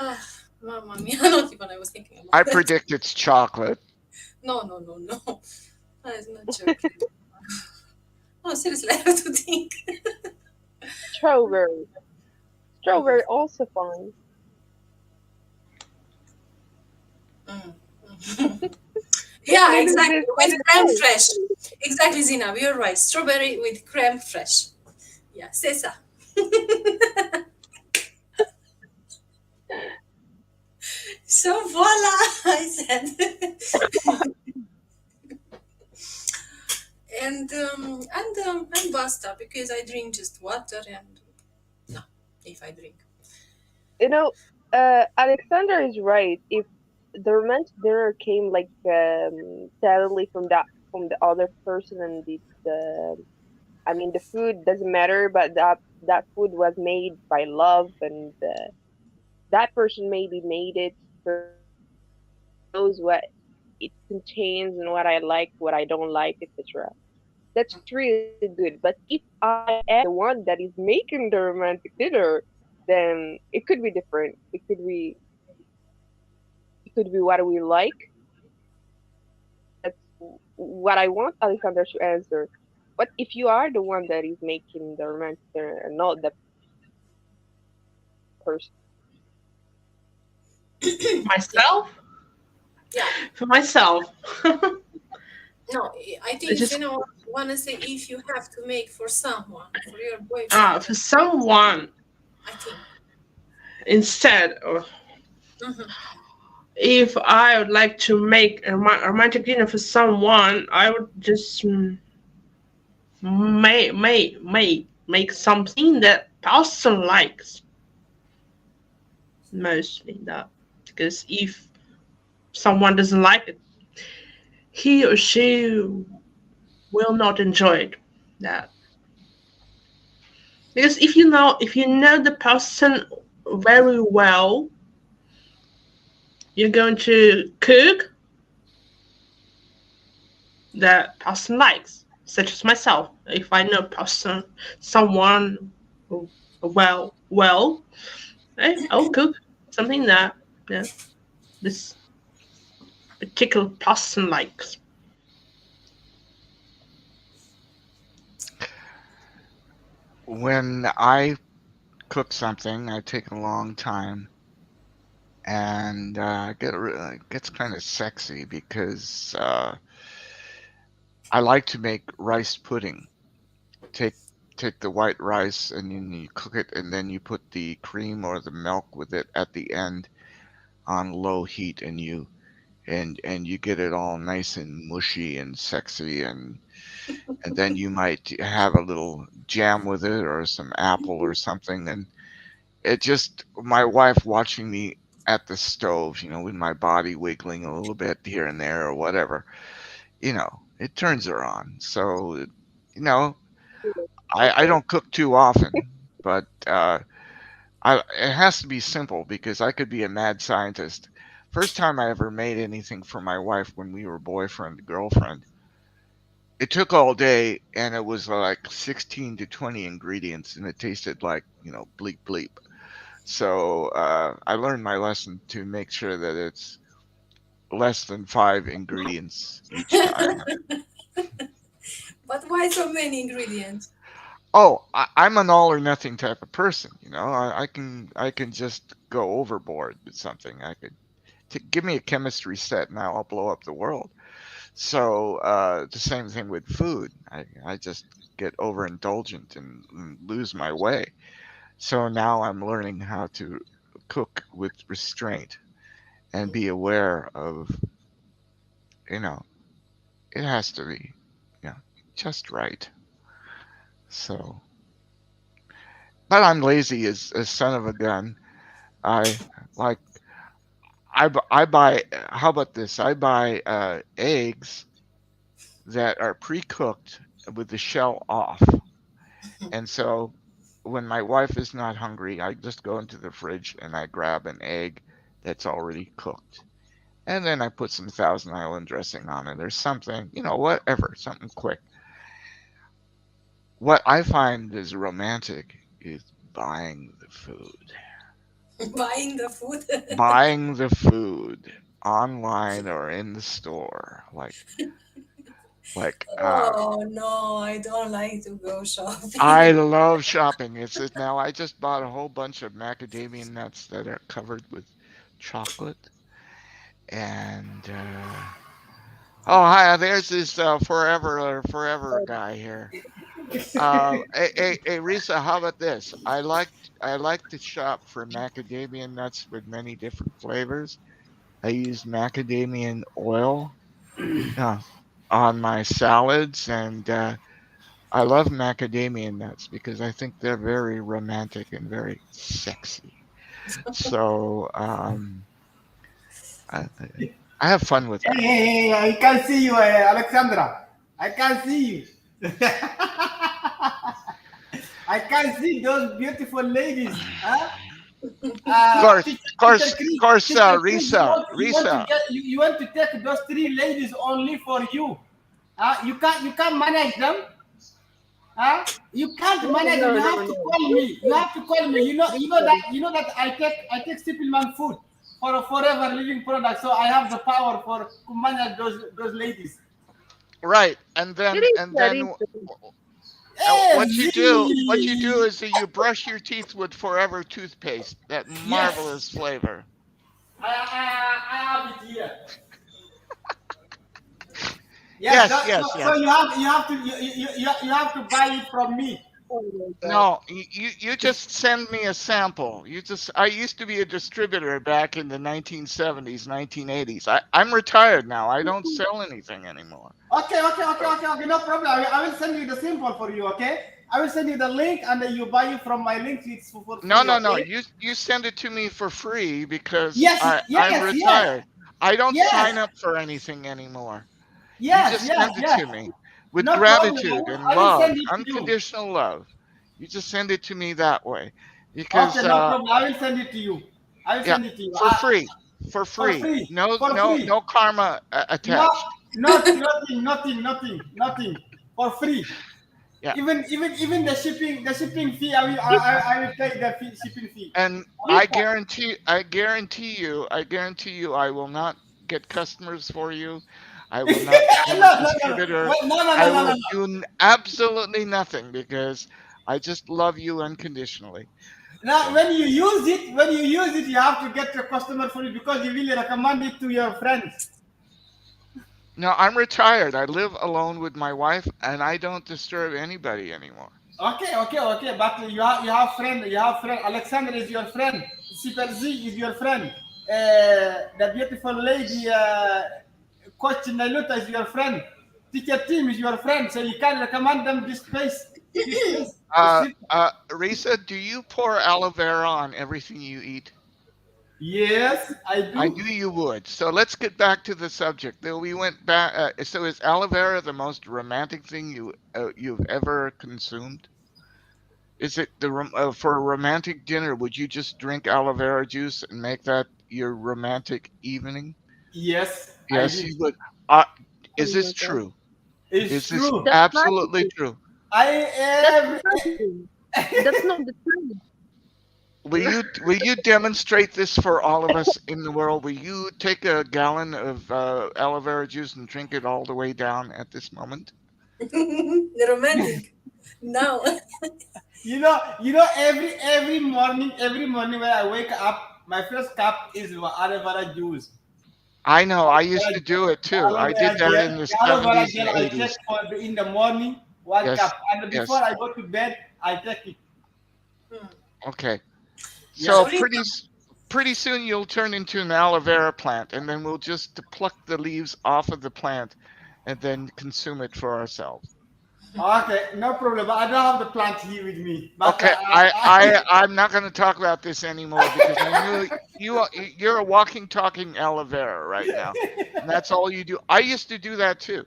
Ah, Mamma mia, not even I was thinking about I that. predict it's chocolate. No, no, no, no. I'm not joking. No, seriously, I have to think. Strawberry. Mm, Strawberry also fine. mm, mm. What Yeah, makes exactly. this With so creme cold? fraiche. Exactly, Zina. You're right. Strawberry with creme fraiche. Yeah, c'est ça. So voila, I said. And basta because I drink just water and no, if I drink. You know, Alexander is right. If the romantic dinner came like suddenly from the other person, and the I mean the food doesn't matter, but that food was made by love, and that person maybe made it for me, and he knows what it contains and what I like, what I don't like, etc. that's really good. But if I am the one that is making the romantic dinner, then it could be different. It could be what we like. That's what I want Alexandra to answer. But if you are the one that is making the romantic dinner and not the person, Yeah, Myself? yeah. For myself. No, I It's think just Gina want to say if you have to make for someone, for your boyfriend, for someone I think. instead of Hmm. if I would like to make a romantic dinner for someone, I would just make something that person likes mostly that because if someone doesn't like it, he or she will not enjoy it. That because if you know the person very well, you're going to cook that person likes, such as myself. If I know someone well, I'll cook something that yeah, this particular person likes. When I cook something, I take a long time, and it gets kind of sexy because I like to make rice pudding. Take take the white rice and then you cook it, and then you put the cream or the milk with it at the end on low heat, and you get it all nice and mushy and sexy, and then you might have a little jam with it or some apple or something, and it just my wife watching me at the stove, with my body wiggling a little bit here and there or whatever, it turns her on. So, you know, I okay. don't cook too often, but it has to be simple because I could be a mad scientist. First time I ever made anything for my wife when we were boyfriend girlfriend, it took all day and it was like 16 to 20 ingredients and it tasted like bleep bleep. So I learned my lesson to make sure that it's less than 5 ingredients each time. But why so many ingredients? Oh, I'm an all or nothing type of person. I can just go overboard with something. I could give me a chemistry set and I'll blow up the world. So the same thing with food. I just get overindulgent and lose my way. So now I'm learning how to cook with restraint and be aware of, you know, it has to be, yeah, just right. So, but I'm lazy as a son of a gun. I like I buy. How about this? I buy eggs that are pre-cooked with the shell off, and so when my wife is not hungry, I just go into the fridge and I grab an egg that's already cooked. And then I put some Thousand Island dressing on it or something, whatever, something quick. What I find is romantic is buying the food. Buying the food. Buying the food online or in the store. Like Oh no, I don't like to go I shopping. love shopping. Now I just bought a whole bunch of macadamia nuts that are covered with chocolate and oh hi, there's this forever guy here. Hey, Risa, how about this? I like to shop for macadamia nuts with many different flavors. I use macadamia oil uh, on my salads, and I love macadamia nuts because I think they're very romantic and very sexy. So I, I have fun with Hey, that. hey, hey, I can see you, Alexandra. I can see you. I can see those beautiful ladies. Huh? Of course, Teacher, of course, of course, Teacher Chris, Risa, you want to Risa. get you want to take those three ladies only for you. You can't manage them. You can't No, manage them. no, You no, have to no. call me. You have to call me. You know that I take supplement food for a forever living product, so I have the power to manage those ladies. Right. And then and Risa, then Risa. Hey, what you do Z. is that you brush your teeth with Forever toothpaste, that marvelous Yes, flavor. I have it here. Yes, Yes, yes, so yes. you have to buy it from me. Oh my God. No, you just send me a sample. I used to be a distributor back in the 1970s, 1980s. I'm retired now. I don't sell anything anymore. So Okay. No problem. I will send you the sample for you. Okay. I will send you the link, and then you buy it from my link. It's for no, free. no, no. Okay. You send it to me for free because Yes, I'm yes, yes, retired. I don't sign yes, up for anything anymore. You yes, just yes, send it yes. to me with No problem. gratitude and I will love, send it to you. unconditional love. You just send it to me that way Okay, because no problem. I will send it to you. I will yeah, send it to you. for free, for For free. free. No, For no, free. no karma No, attached. nothing. For free. Yeah, Even the shipping fee. I will take the shipping fee. and Risa, I guarantee you, I will not get customers for you. I will not become a No, no, no, distributor. no, no, no, I no, no, will no. do absolutely nothing because I just love you unconditionally. Now, So. when you use it, you have to get a customer for it because you will recommend it to your friends. No, I'm retired. I live alone with my wife, and I don't disturb anybody anymore. Okay. But you have friend. You have friend. Alexander is your friend. Super Z is your friend. The beautiful lady, Coach Naluta is your friend. Teacher team is your friend. So you can recommend them this place. This place. Risa, do you pour aloe vera on everything you eat? Yes, I I do. knew you would. So let's get back to the subject. Though we went back. So is aloe vera the most romantic thing you've ever consumed? Is it for a romantic dinner? Would you just drink aloe vera juice and make that your romantic evening? Yes, I Yes, did. you would. Uh, oh is my this God. true? It's Is this true. That's absolutely marketing. true? I That's every marketing. That's not the truth. Will you demonstrate this for all of us in the world? Will you take a gallon of aloe vera juice and drink it all the way down at this moment? The romantic. Now. every morning when I wake up, my first cup is aloe vera juice. I know. I Aloe used vera to gel, do it too. aloe I vera did that gel, in the the aloe vera 70s and gel. I take 80s. in the morning 1 cup, Yes, and before yes. I go to bed, I take it. Hmm. Okay. Yes. So So, Rita, pretty soon you'll turn into an aloe vera plant, and then we'll just pluck the leaves off of the plant and then consume it for ourselves. Okay, no problem. But I don't have the plant here with me. But Okay, I'm not going to talk about this anymore because I knew you're a walking, talking aloe vera right now, and that's all you do. I used to do that too.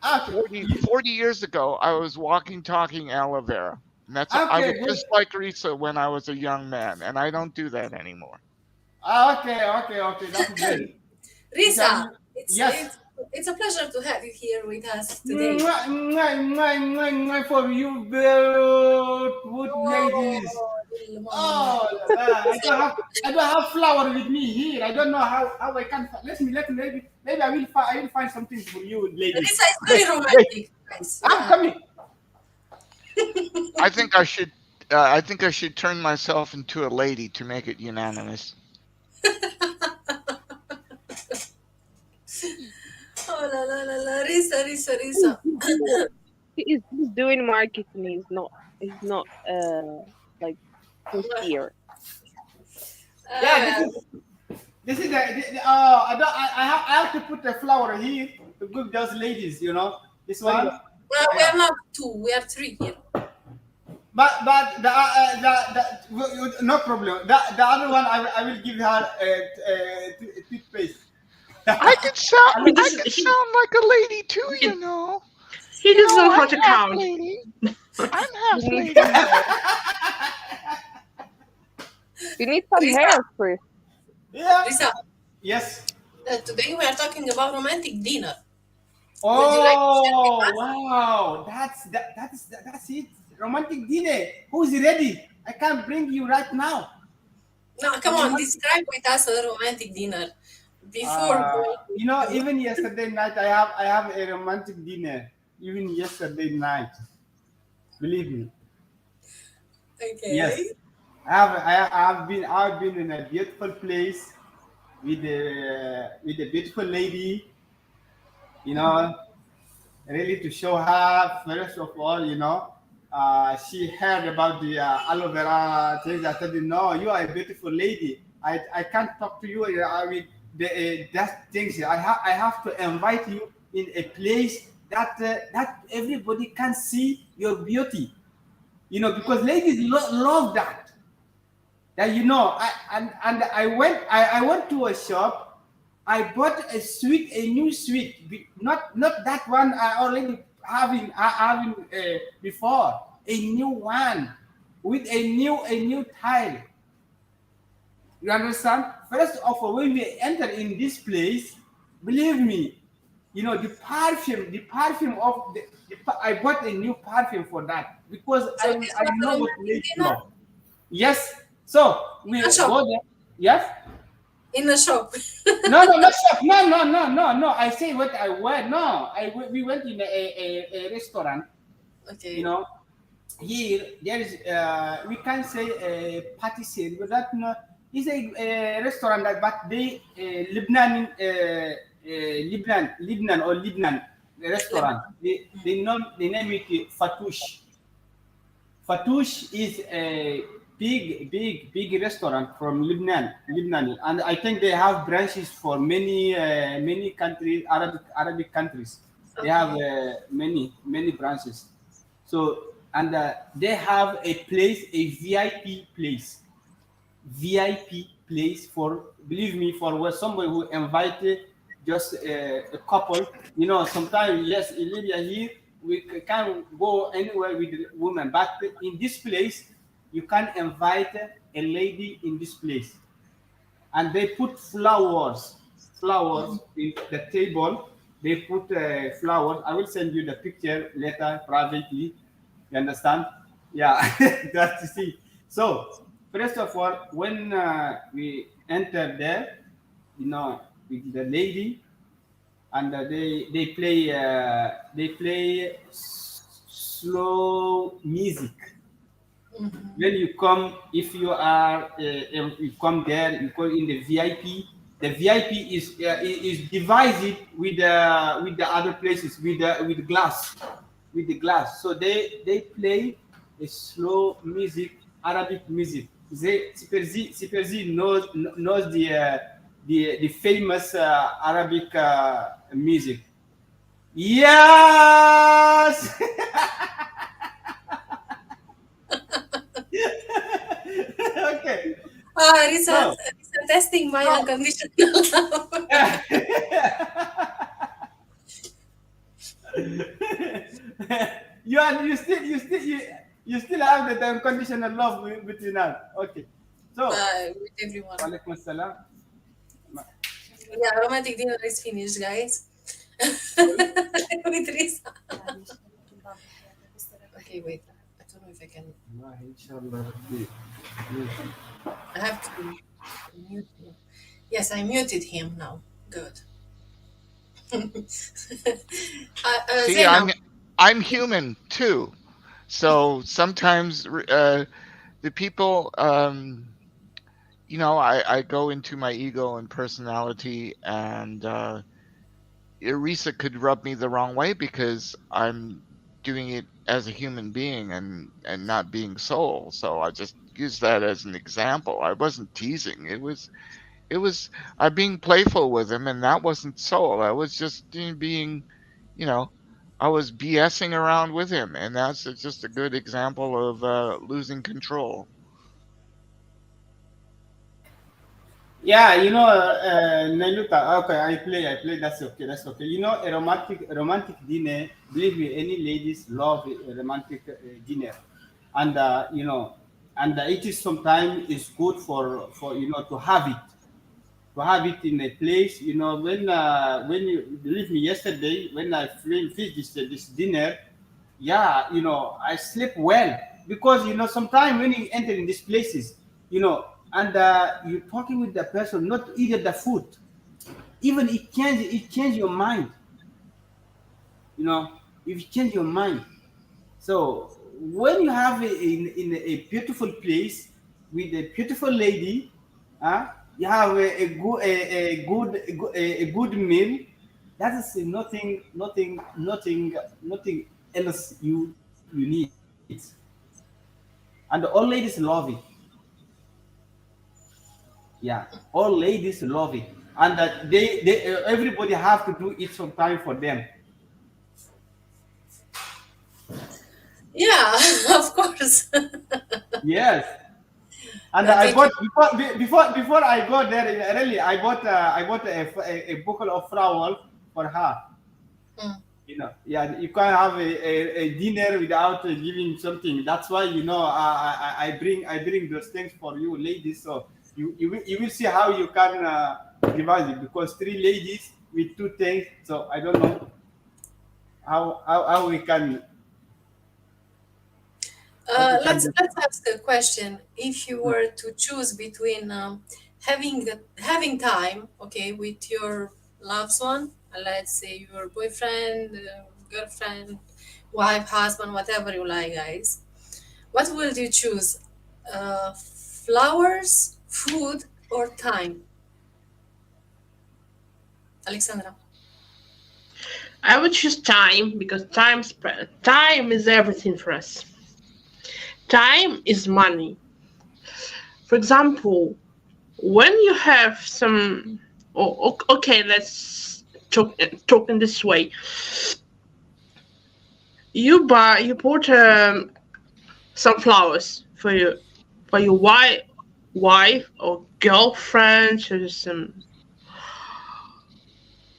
okay, 40 years ago, I was walking, talking aloe vera, and I was okay, good. just like Risa when I was a young man, and I don't do that anymore. Okay. That's great. Risa, Then, it's yes. it's it's a pleasure to have you here with us today. Mwah, for you, beautiful ladies. Oh, Mama. Oh, la, la. I So, don't have I don't have flower with me here. I don't know how I can. Let me maybe I will find something for you, ladies. Risa is Wait, very wait. romantic, guys. I'm Yeah. coming. I think I should. I think I should turn myself into a lady to make it unanimous. Oh la, Risa. He's doing, he's doing marketing. He's not like Well, sincere. Yeah, uh, this is I have to put the flower here to give those ladies. This Oh yeah. one. well, we Yeah. are not two, we are three here. But no problem. The other one I will give her toothpaste. He I doesn't. can sound like a lady too, He, you know. he You doesn't know, know how I'm to half count. lady. I'm You half need lady. some. You need some Risa, hair first. Yeah. Risa, Yes. today we are talking about romantic dinner. Would you like to share with Oh us? wow, that's it. Romantic dinner. Who's ready? I can bring you right now. No, A come on, romantic describe with us a romantic dinner before going You know, to. even yesterday night I have a romantic dinner. Even yesterday night, believe me. Yes, Okay. I've been in a beautiful place with a beautiful lady. You know, really to show her first of all. She heard about the aloe vera things. I said, no, you are a beautiful lady. I can't talk to you. I mean, that things. I have to invite you in a place that everybody can see your beauty. Because ladies love that. And I went to a shop. I bought a new sweet, not that one I already having before, a new one with a new tile. You understand? First of all, when we enter in this place, believe me, the perfume of I bought a new perfume for that because So I this I was a know what romantic ladies dinner love. Yes. So in a we shop. go there. Yes. In a shop. No, no, not shop. No, no, no, no, no. I say what I went. No, we went in a restaurant. You Okay. know, here there is we can say a patisserie, but that no is a restaurant that but they Lebanon restaurant. Lebanon. They name it Fatouche. Fatouche is a big restaurant from Lebanon, and I think they have branches for many countries, Arabic countries. They have Okay. many branches. So and they have a place, a VIP place for, believe me, for where somebody who invited just a couple. Sometimes, yes, in Libya here we can go anywhere with the women, but in this place you can invite a lady in this place, and they put flowers in the table. They put flowers. I will send you the picture later privately. You understand? Yeah, that's to see. So first of all, when we enter there, with the lady, and they play slow music. When you come, if you are you come there, you go in the VIP. The VIP is divided with the other places with glass, with the glass. So they play a slow music, Arabic music. Siperzi knows the famous Arabic music. Yes. Okay. Risa, So, Risa testing my so unconditional love. you still have the unconditional love between us. Okay. So, With everyone. Walaikum Salam. Yeah, romantic dinner is finished, guys. Sorry. With Risa. Okay, wait. I don't know if I can. Wallahi, inshallah. I have to mute him. Yes, I muted him now. Good. See, Zainab. I'm human too. So sometimes the people, I go into my ego and personality, and Erisa could rub me the wrong way because I'm doing it as a human being and not being soul. So I just use that as an example. I wasn't teasing. It was I'm being playful with him, and that wasn't soul. I was just being, you know, I was BSing around with him, and that's just a good example of losing control. Yeah, Nailuka. Okay, I play. That's okay. A romantic dinner. Believe me, any ladies love a romantic dinner, and it is sometimes is good for to have it, to have it in a place. You know, when you believe me, yesterday when I finished this dinner, yeah, you know, I sleep well because you know sometimes when you enter in these places, you know, and you're talking with the person, not either the food, even it change your mind. You know, if you change your mind. So when you have in a beautiful place with a beautiful lady, you have a good meal. That is nothing else you need. And all ladies love it. Yeah, all ladies love it, and that everybody have to do it sometime for them. Yeah, of course. Yes. And But I thank you. bought before I go there. Really, I bought a buckle of flower for her. Mm. You know, yeah, you can't have a dinner without giving something. That's why you know I bring those things for you, ladies. So you will see how you can divide it because three ladies with two things. So I don't know how we can do. Let's ask a question. If you were to choose between having time, okay, with your loved one, let's say your boyfriend, girlfriend, wife, husband, whatever you like, guys, what will you choose? Flowers, food, or time? Alexandra. I would choose time because time is everything for us. Time is money. For example, when you have some, okay, let's talk in this way. You bought some flowers for your wife or girlfriend or some,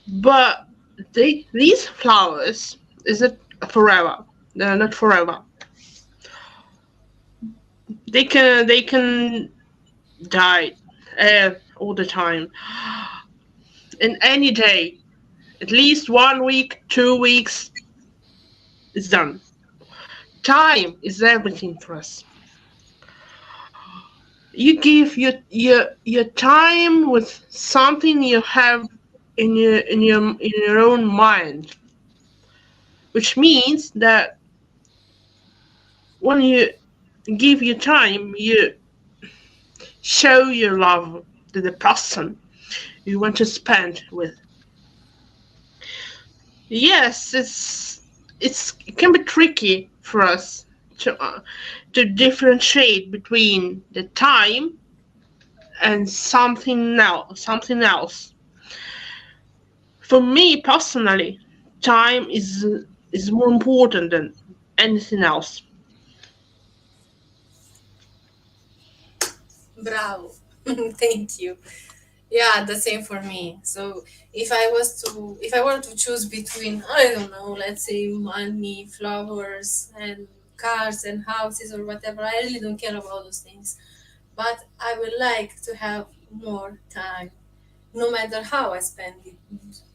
but these flowers is it forever? They're not forever. They can die all the time in any day. At least 1 week, 2 weeks, it's done. Time is everything for us. You give your time with something you have in your own mind, which means that when you give your time, you show your love to the person you want to spend with. Yes, it can be tricky for us to differentiate between the time and something else. For me personally, time is more important than anything else. Bravo. Thank you. Yeah, the same for me. So if I were to choose between, I don't know, let's say money, flowers, and cars and houses or whatever, I really don't care about those things. But I would like to have more time, no matter how I spend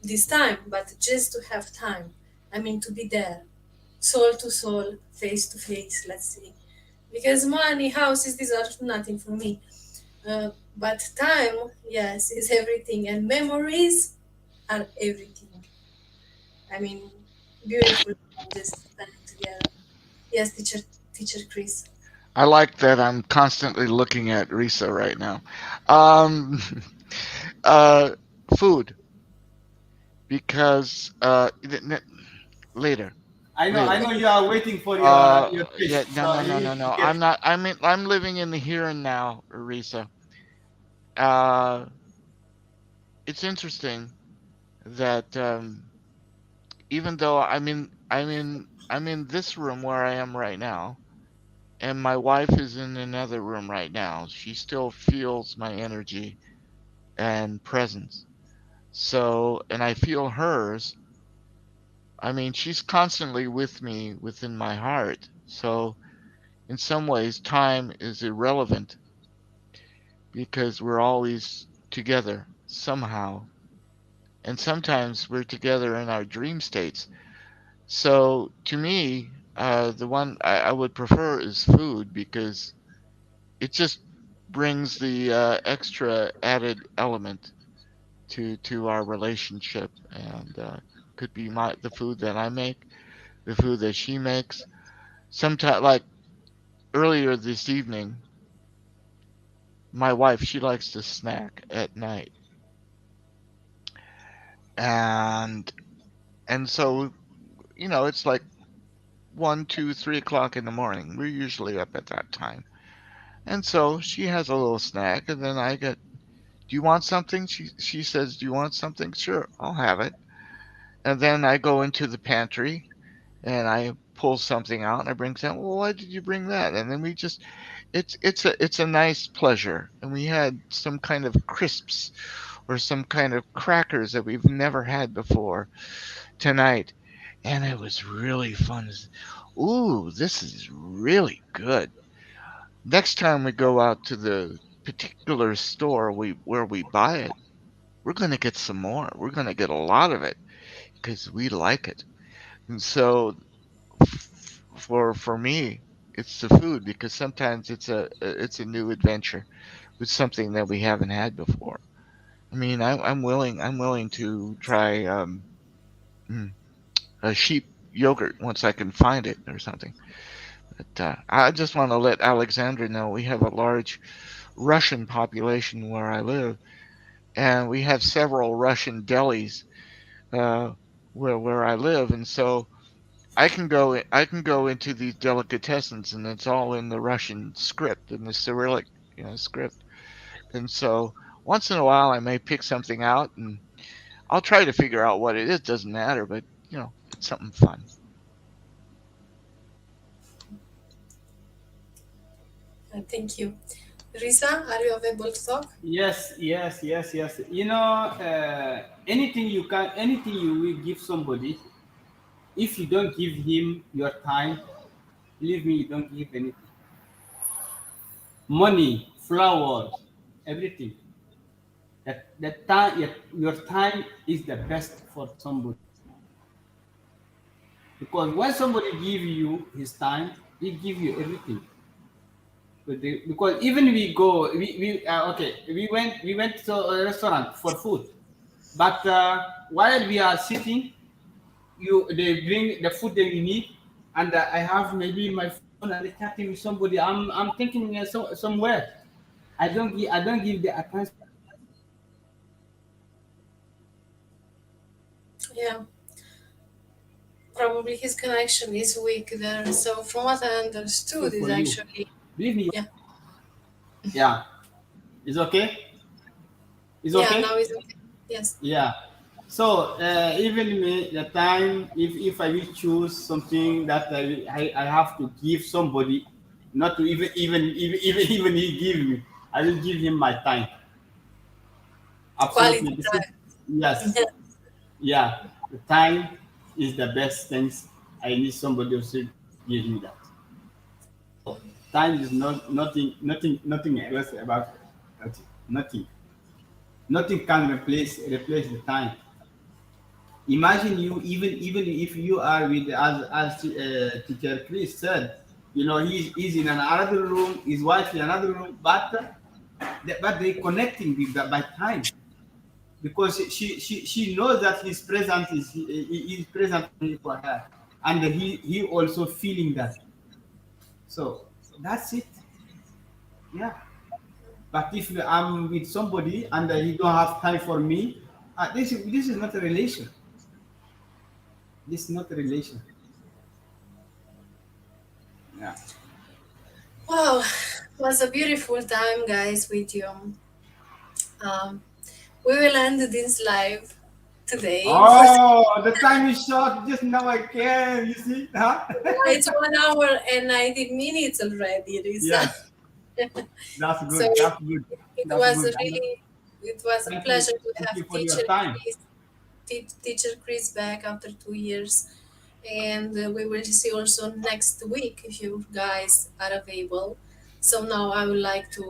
this time, but just to have time. I mean, to be there, soul to soul, face to face, let's say. Because money, houses, these are nothing for me. But time, yes, is everything, and memories are everything. I mean, beautiful just time together. Yes, teacher Chris. I like that I'm constantly looking at Risa right now. Um, uh, food, because later, I later. know you are waiting for your Yeah, fish, no, so no, you no, no, need to no. get. I'm living in the here and now, Risa. Uh, it's interesting that even though I'm in this room where I am right now, and my wife is in another room right now, she still feels my energy and presence. So, and I feel hers. I mean, she's constantly with me within my heart. So, in some ways, time is irrelevant because we're always together. somehow. And sometimes we're together in our dream states. So to me, the one I would prefer is food because it just brings the extra added element to our relationship, and could be the food that I make, the food that she makes. Sometimes, like earlier this evening, my wife, she likes to snack at night, and so it's like 1, 2, 3 o'clock in the morning. We're usually up at that time. And so she has a little snack, and then I get, "Do you want something?" She says, "Do you want something?" Sure, I'll have it. And then I go into the pantry and I pull something out and I bring some. "Well, why did you bring that?" And then we just, it's a nice pleasure. And we had some kind of crisps or some kind of crackers that we've never had before tonight, and it was really fun. Ooh, this is really good. Next time we go out to the particular store where we buy it, we're going to get some more. We're going to get a lot of it because we like it. And so for me, it's the food because sometimes it's a new adventure with something that we haven't had before. I mean, I'm willing to try mm, a sheep yogurt once I can find it or something. But I just want to let Alexandra know we have a large Russian population where I live, and we have several Russian delis uh, where I live, and so I can go into these delicatessens, and it's all in the Russian script, in the Cyrillic script, and so once in a while I may pick something out, and I'll try to figure out what it is. Doesn't matter, but it's something fun. Thank you. Risa, are you available to talk? Yes, yes, yes, yes. Anything you can, anything you will give somebody, if you don't give him your time, believe me, you don't give anything. Money, flowers, everything. That time, your time is the best for somebody. Because when somebody give you his time, he give you everything. Because even we went to a restaurant for food, but while we are sitting, they bring the food that we need, and I have maybe my phone and I'm chatting with somebody. I'm thinking somewhere. I don't give the attention. Yeah, probably his connection is weak there. So from what I understood is For you. actually, Believe me. yeah, Yeah, it's okay. It's yeah, okay. now it's okay. Yes. Yeah. So even me, the time, if I will choose something that I have to give somebody, not to even he give me, I will give him my time. Quality Absolutely. This is, time. yes. Yeah. The time is the best things. I need somebody else to give me that. So time is not nothing else about it. Nothing. Nothing can replace the time. Imagine you, even if you are with, as teacher Chris said, he's in another room, his wife in another room, but they connecting by time, because she knows that his presence is present for her, and he also feeling that. So that's it. Yeah. But if I'm with somebody and he don't have time for me, this is not a relation. This is not a relation. Yeah. Wow, was a beautiful time, guys, with you. Um, we will end this live today. For Oh, the time is short. Just now I can. You see? Huh? it's 1 hour and 90 minutes already, Risa. Yes. That's So good. That's good. it That's was good. a really, it was a Thank you. pleasure to Thank you have for your time. Teacher Chris back after 2 years, and we will see also next week if you guys are available. So now I would like to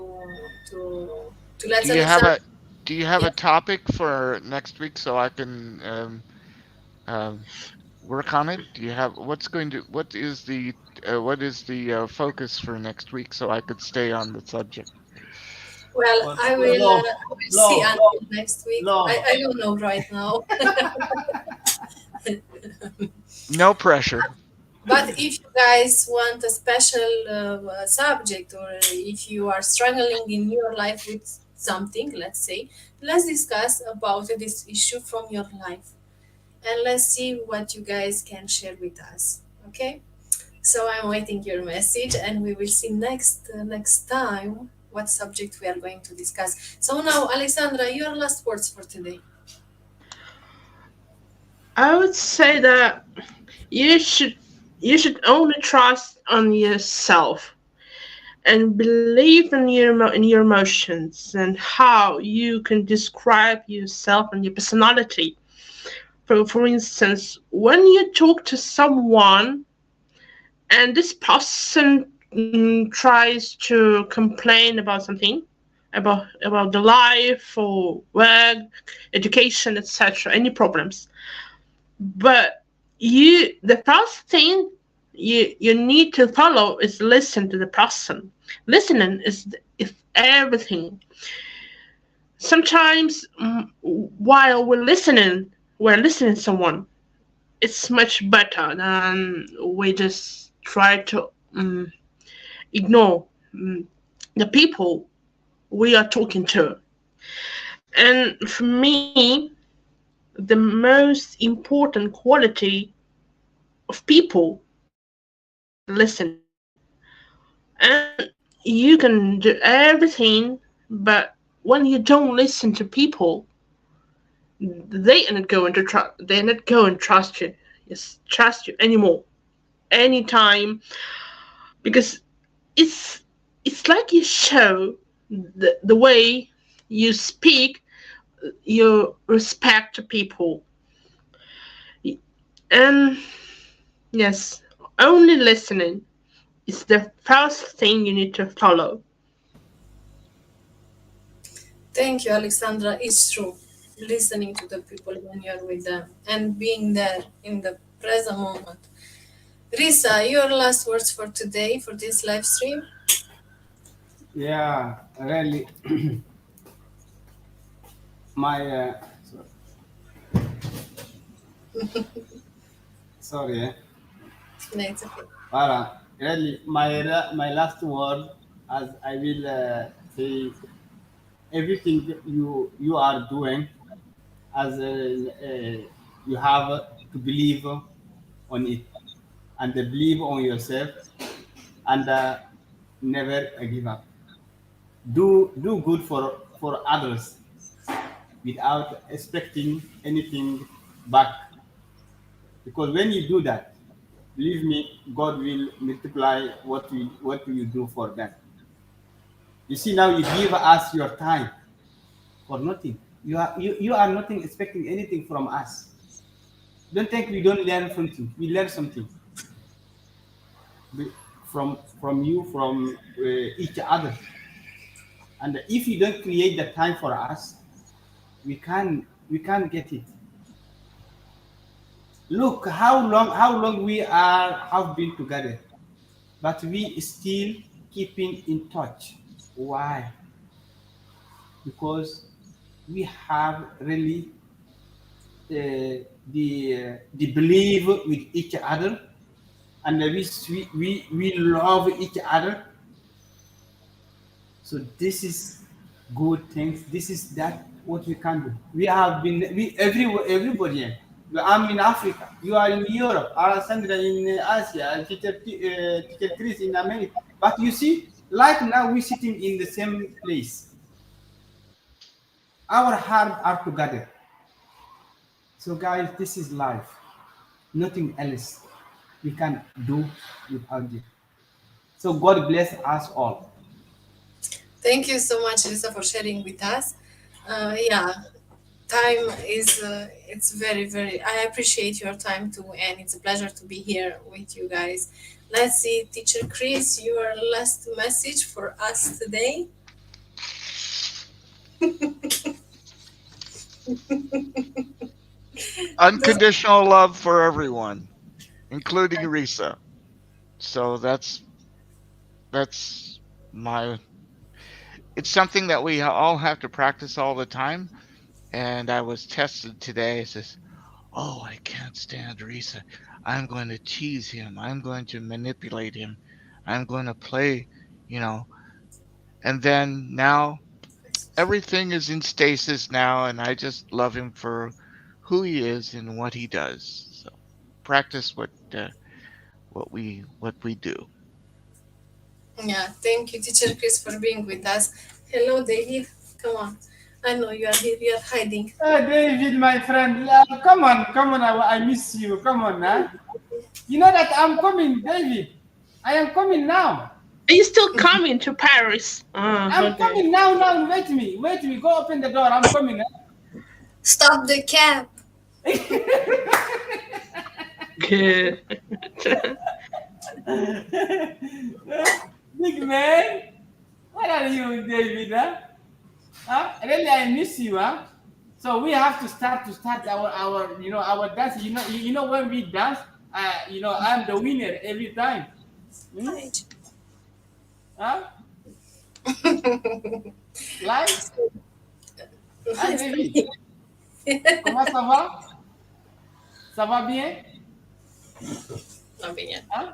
let Do you have Alexander. a Do you have Yeah. a topic for next week so I can um, work on it? Do you have what is the focus for next week so I could stay on the subject? Well, Well, I will see law, until next week. law. I don't know right now. No pressure. But if you guys want a special subject, or if you are struggling in your life with something, let's say, let's discuss about this issue from your life, and let's see what you guys can share with us. Okay? So I'm waiting your message, and we will see next time what subject we are going to discuss. So now, Alexandra, your last words for today. I would say that you should you should only trust on yourself and believe in in your emotions and how you can describe yourself and your personality. For instance, when you talk to someone and this person tries to complain about something, about the life or work, education, etc., any problems, but the first thing you need to follow is listen to the person. Listening is everything. Sometimes while we're listening to someone, it's much better than we just try to ignore the people we are talking to. And for me, the most important quality of people is listening. And you can do everything, but when you don't listen to people, they're not going to trust you. Yes, trust you anymore, anytime, because it's it's like you show the way you speak, you respect people, and yes, only listening is the first thing you need to follow. Thank you, Alexandra. It's true. Listening to the people when you're with them and being there in the present moment. Risa, your last words for today for this live stream? Yeah, really. My sorry. No, it's okay. Really, my last word, as I will say, everything that you are doing, as you have to believe on it, and believe on yourself, and never give up. Do good for others without expecting anything back. Because when you do that, believe me, God will multiply what you do for them. You see, now you give us your time for nothing. You are nothing expecting anything from us. Don't think we don't learn something. We learn something from you, from each other. And if you don't create the time for us, we can't get it. Look how long we are have been together, but we still keeping in touch. Why? Because we have really the belief with each other, and we love each other. So this is good things. This is that what we can do. We have been everybody. I'm in Africa. You are in Europe. Alessandra in Asia. And teacher Chris in America. But you see, like now we sitting in the same place. Our hearts are together. So guys, this is life. Nothing else we can do without it. So God bless us all. Thank you so much, Risa, for sharing with us. Yeah, time is it's very very. I appreciate your time too, and it's a pleasure to be here with you guys. Let's see, Teacher Chris, your last message for us today. Unconditional love for everyone, including Risa. So that's my. It's something that we all have to practice all the time. And I was tested today. It says, "Oh, I can't stand Risa. I'm going to tease him. I'm going to manipulate him. I'm going to play, you know." And then now everything is in stasis now, and I just love him for who he is and what he does. So practice what we do. Yeah, thank you, Teacher Chris, for being with us. Hello, David. Come on. I know you are here. You are hiding. David, my friend, come on, I miss you. Come on, huh? You know that I'm coming, David. I am coming now. Are you still coming to Paris? I'm coming now. Wait me. Go open the door. I'm coming. Huh? Stop the cab. Good. Big man, what are you, David? Huh? Really, I miss you, huh? So we have to start our our dance. You know when we dance, I'm the winner every time. Hmm? Huh? Like? Hi, David. Comment ça va? Ça va bien? Not bien. Huh?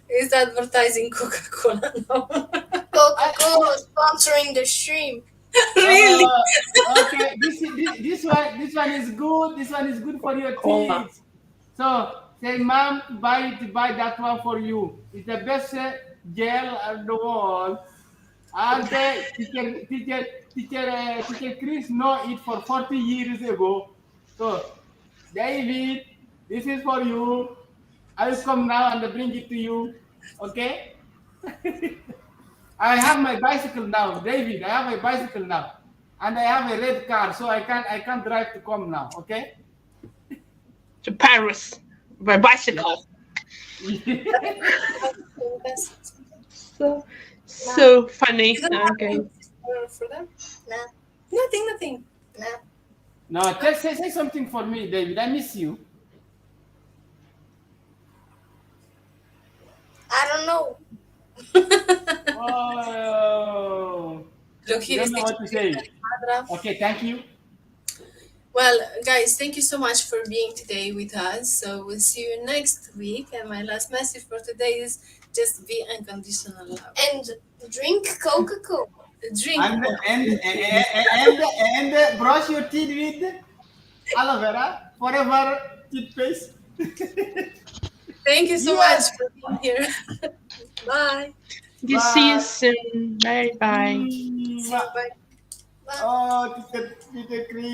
Is advertising Coca-Cola now? Coca-Cola sponsoring the stream. Really? Okay. This one is good. This one is good for your Cola. kids. So say, Mom, buy that one for you. It's the best gel in the world. And teacher Chris know it for 40 years ago. So David, this is for you. I will come now and bring it to you. Okay? I have my bicycle now, David. I have my bicycle now, and I have a red car, so I can't drive to come now. Okay? To Paris by bicycle. So funny. You don't have Okay. anything for them? Nah, Nothing. nah. No, just say something for me, David. I miss you. I don't know. Oh, Look, you here don't is know what to say. Teacher. Okay, thank you. Well, guys, thank you so much for being today with us. So we'll see you next week. And my last message for today is just be unconditional love. And drink Coca-Cola. Drink. And brush your teeth with aloe vera forever toothpaste. Thank you so Yes. much for being here. Bye. See you soon. Bye bye. See you. Bye. Oh, teacher Chris.